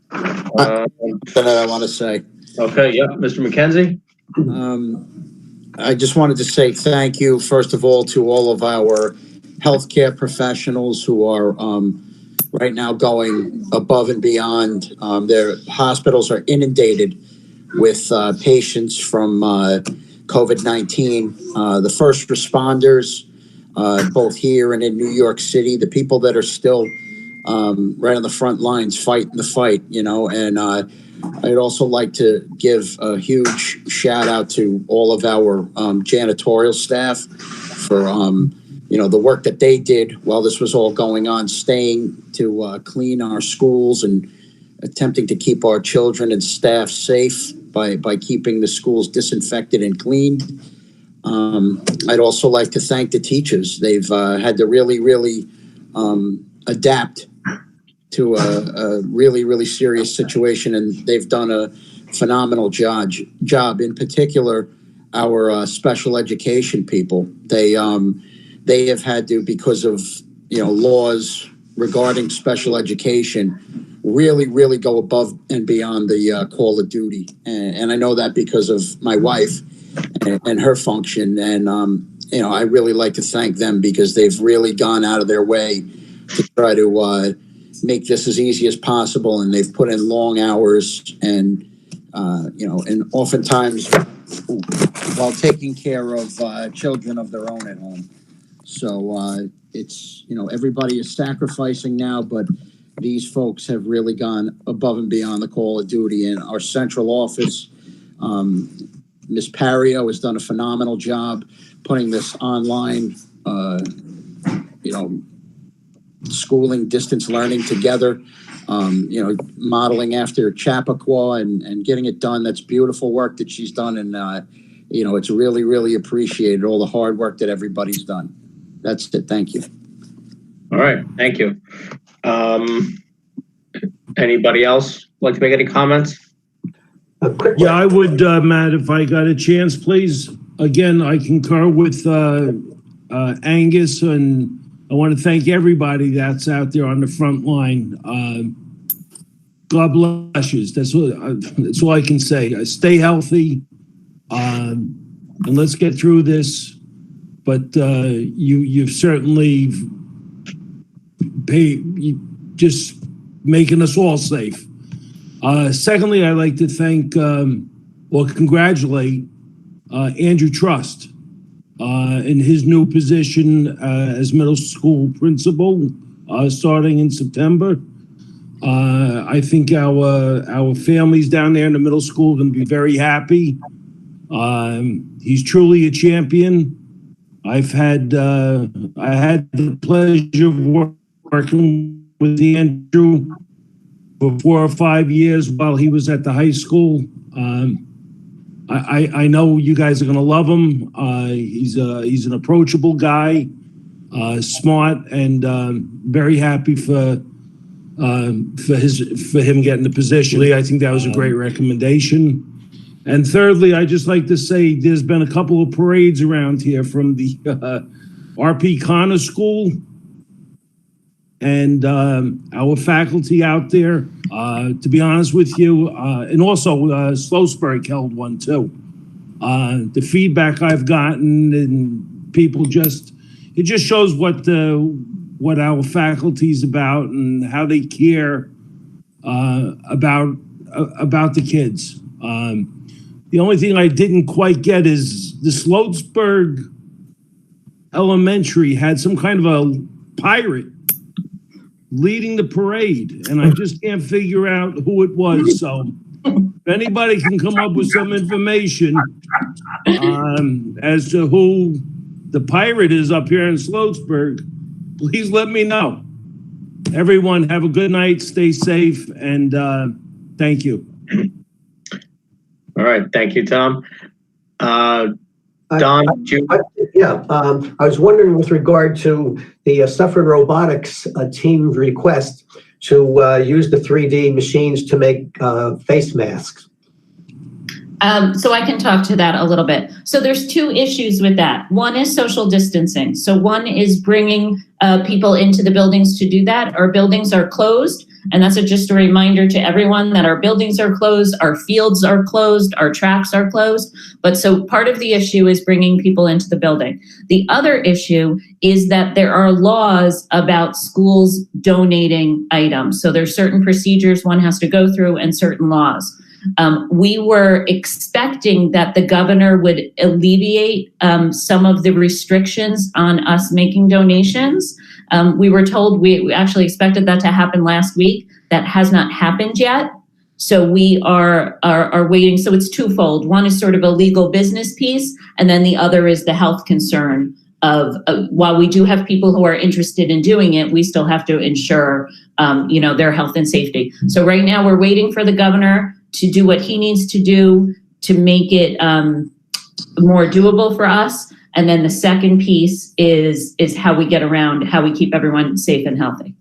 That I want to say. Okay. Yep. Mr. McKenzie. I just wanted to say thank you, first of all, to all of our healthcare professionals who are right now going above and beyond. Their hospitals are inundated with patients from COVID-19. The first responders, both here and in New York City, the people that are still right on the front lines fighting the fight, and I'd also like to give a huge shout out to all of our janitorial staff for the work that they did while this was all going on, staying to clean our schools and attempting to keep our children and staff safe by keeping the schools disinfected and cleaned. I'd also like to thank the teachers. They've had to really adapt to a really serious situation, and they've done a phenomenal job. In particular, our special education people. They have had to, because of laws regarding special education, really go above and beyond the call of duty. And I know that because of my wife and her function. And I really like to thank them, because they've really gone out of their way to try to make this as easy as possible, and they've put in long hours and and oftentimes while taking care of children of their own at home. So it's everybody is sacrificing now, but these folks have really gone above and beyond the call of duty. And our central office, Ms. Pario has done a phenomenal job putting this online schooling, distance learning together, modeling after Chappaqua and getting it done. That's beautiful work that she's done. And, it's really appreciated, all the hard work that everybody's done. That's it. Thank you. All right, thank you. Anybody else like to make any comments? Yeah, I would, Matt, if I got a chance, please. Again, I concur with Angus, and I want to thank everybody that's out there on the front line. God bless you. That's all I can say. Stay healthy, and let's get through this. But you've certainly just making us all safe. Secondly, I'd like to thank or congratulate Andrew Trust in his new position as middle school principal starting in September. I think our families down there in the middle school are going to be very happy. He's truly a champion. I had the pleasure of working with Andrew for 4 or 5 years while he was at the high school. I know you guys are going to love him. He's an approachable guy, smart, and very happy for him getting the position. I think that was a great recommendation. And thirdly, I just like to say there's been a couple of parades around here from the RP Connor School and our faculty out there. To be honest with you, and also Sloasburg held one too. The feedback I've gotten, and people it just shows what our faculty is about and how they care about the kids. The only thing I didn't quite get is the Sloatsburg Elementary had some kind of a pirate leading the parade, and I just can't figure out who it was. So if anybody can come up with some information as to who the pirate is up here in Sloatsburg, please let me know. Everyone, have a good night, stay safe, and thank you. All right, thank you, Tom. Don, I was wondering with regard to the Suffern Robotics team's request to use the 3D machines to make face masks. So I can talk to that a little bit. So there's 2 issues with that. One is social distancing. So one is bringing people into the buildings to do that. Our buildings are closed. And that's just a reminder to everyone that our buildings are closed, our fields are closed, our tracks are closed. But so part of the issue is bringing people into the building. The other issue is that there are laws about schools donating items. So there's certain procedures one has to go through and certain laws. We were expecting that the governor would alleviate some of the restrictions on us making donations. We were told we actually expected that to happen last week. That has not happened yet. So we are waiting. So it's twofold. One is sort of a legal business piece, and then the other is the health concern of while we do have people who are interested in doing it, we still have to ensure their health and safety. So right now we're waiting for the governor to do what he needs to do to make it more doable for us. And then the second piece is how we get around, how we keep everyone safe and healthy.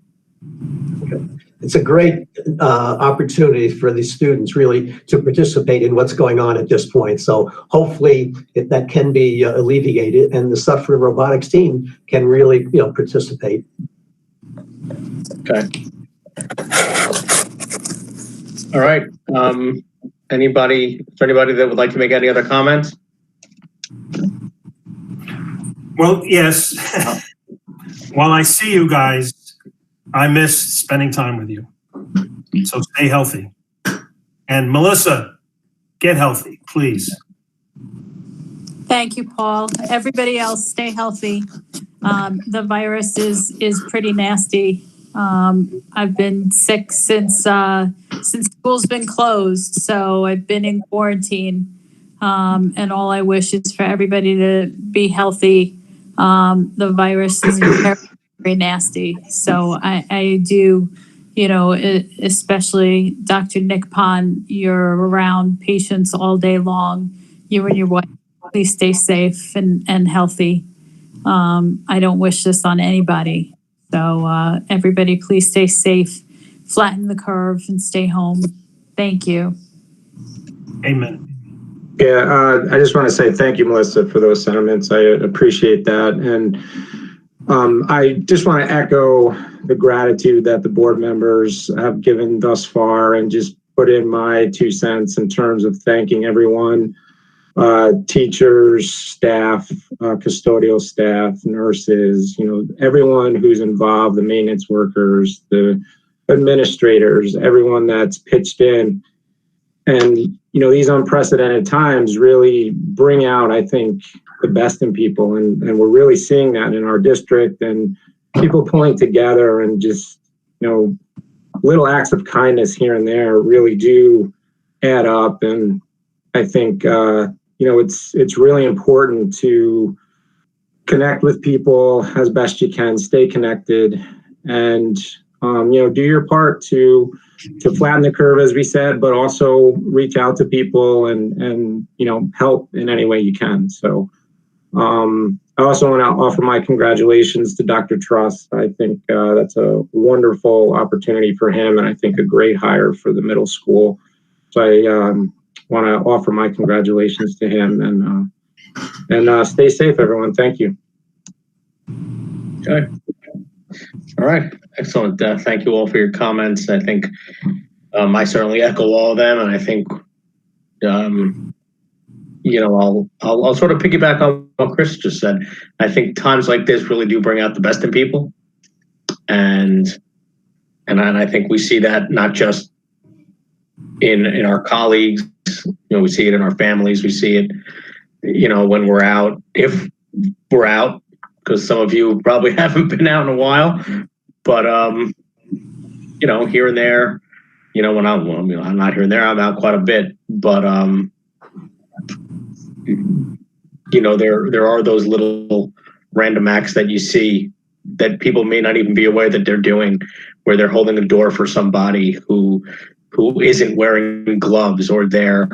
Okay. It's a great opportunity for the students really to participate in what's going on at this point. So hopefully that can be alleviated and the Suffern Robotics team can really participate. Okay. All right. Is there anybody that would like to make any other comments? Well, yes. While I see you guys, I miss spending time with you. So stay healthy. And Melissa, get healthy, please. Thank you, Paul. Everybody else, stay healthy. The virus is pretty nasty. I've been sick since school's been closed, so I've been in quarantine. And all I wish is for everybody to be healthy. The virus is very, very nasty. So I do, especially Dr. Nick Pond, you're around patients all day long. You and your wife, please stay safe and healthy. I don't wish this on anybody. So everybody, please stay safe, flatten the curve, and stay home. Thank you. Amen. Yeah, I just want to say thank you, Melissa, for those sentiments. I appreciate that. And I just want to echo the gratitude that the board members have given thus far, and just put in my 2 cents in terms of thanking everyone, teachers, staff, custodial staff, nurses, everyone who's involved, the maintenance workers, the administrators, everyone that's pitched in. And, these unprecedented times really bring out, I think, the best in people. And we're really seeing that in our district, and people pulling together, and just, little acts of kindness here and there really do add up. And I think, it's really important to connect with people as best you can, stay connected, and, do your part to flatten the curve, as we said, but also reach out to people and help in any way you can. So I also want to offer my congratulations to Dr. Truss. I think that's a wonderful opportunity for him, and I think a great hire for the middle school. So I want to offer my congratulations to him, and stay safe, everyone. Thank you. Okay. All right. Excellent. Thank you all for your comments. I think I certainly echo all of them, and I think I'll sort of piggyback on what Chris just said. I think times like this really do bring out the best in people, and I think we see that not just in our colleagues. We see it in our families. We see it, when we're out, if we're out, because some of you probably haven't been out in a while, but here and there, when I'm not here and there, I'm out quite a bit, but there are those little random acts that you see that people may not even be aware that they're doing, where they're holding a door for somebody who isn't wearing gloves, or they're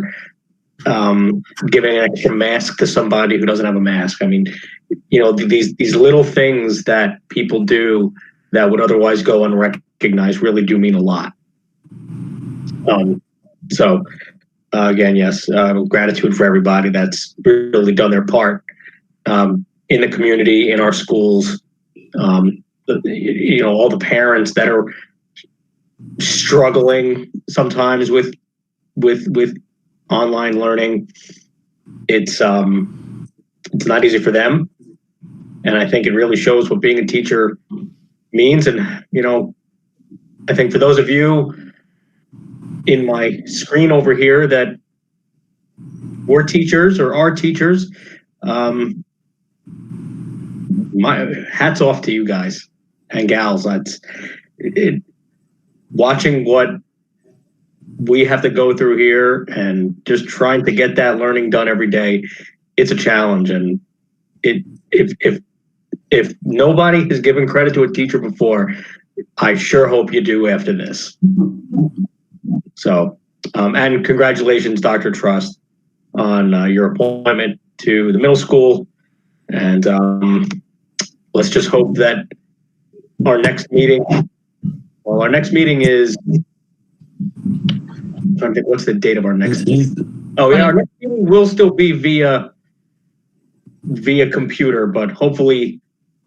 giving an extra mask to somebody who doesn't have a mask. I mean, these little things that people do that would otherwise go unrecognized really do mean a lot. So again, yes, gratitude for everybody that's really done their part in the community, in our schools. All the parents that are struggling sometimes with online learning. It's not easy for them, and I think it really shows what being a teacher means. And I think for those of you in my screen over here that were teachers or are teachers, my hats off to you guys and gals. Watching what we have to go through here and just trying to get that learning done every day, it's a challenge. And if nobody has given credit to a teacher before, I sure hope you do after this. So, and congratulations, Dr. Truss, on your appointment to the middle school. And let's just hope that our next meeting is, I'm trying to think, what's the date of our next meeting? Oh yeah, our next meeting will still be via computer, but hopefully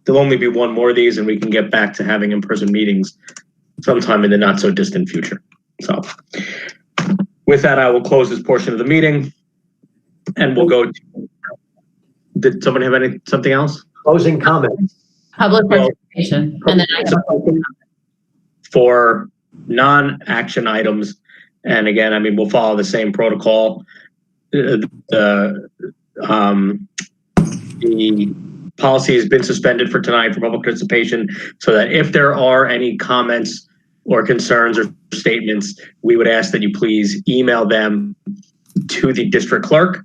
there'll only be one more of these, and we can get back to having in-person meetings sometime in the not so distant future. So with that, I will close this portion of the meeting, and we'll go to, did somebody have something else? Closing comments. Public participation, and then for non-action items. And again, I mean, we'll follow the same protocol. The policy has been suspended for tonight for public participation, so that if there are any comments or concerns or statements, we would ask that you please email them to the district clerk,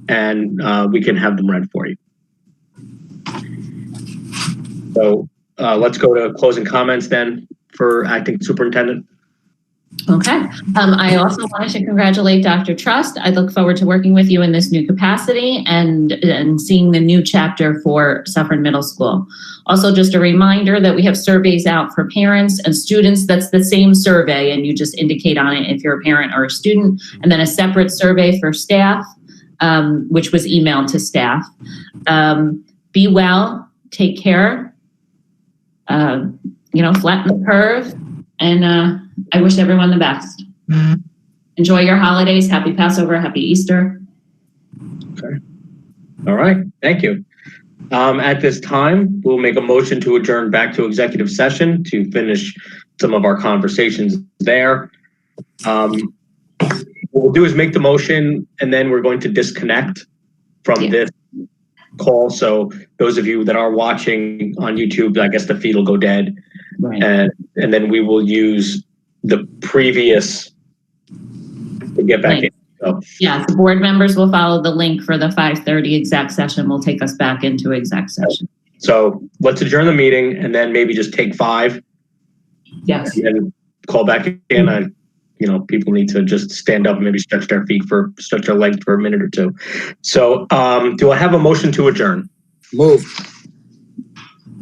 and we can have them read for you. So let's go to closing comments then for acting superintendent. Okay. I also wanted to congratulate Dr. Trust. I look forward to working with you in this new capacity and seeing the new chapter for Suffern Middle School. Also, just a reminder that we have surveys out for parents and students. That's the same survey, and you just indicate on it if you're a parent or a student, and then a separate survey for staff, which was emailed to staff. Be well, take care, flatten the curve, and I wish everyone the best. Enjoy your holidays. Happy Passover, happy Easter. Okay. All right. Thank you. At this time, we'll make a motion to adjourn back to executive session to finish some of our conversations there. What we'll do is make the motion, and then we're going to disconnect from this call. So those of you that are watching on YouTube, I guess the feed will go dead. Right. And then we will use the previous to get back in. So, yeah, the board members will follow the link for the 5:30 exec session. Will take us back into exec session. So let's adjourn the meeting and then maybe just take 5. Yes. And then call back in. And people need to just stand up and maybe stretch their legs for a minute or two. So do I have a motion to adjourn? Move.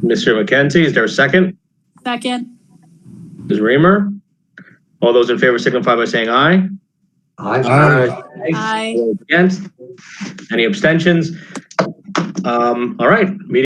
Mr. McKenzie, is there a second? Second. Ms. Reamer? All those in favor signify by saying aye. Aye. Aye. Against? Any abstentions? All right. Meeting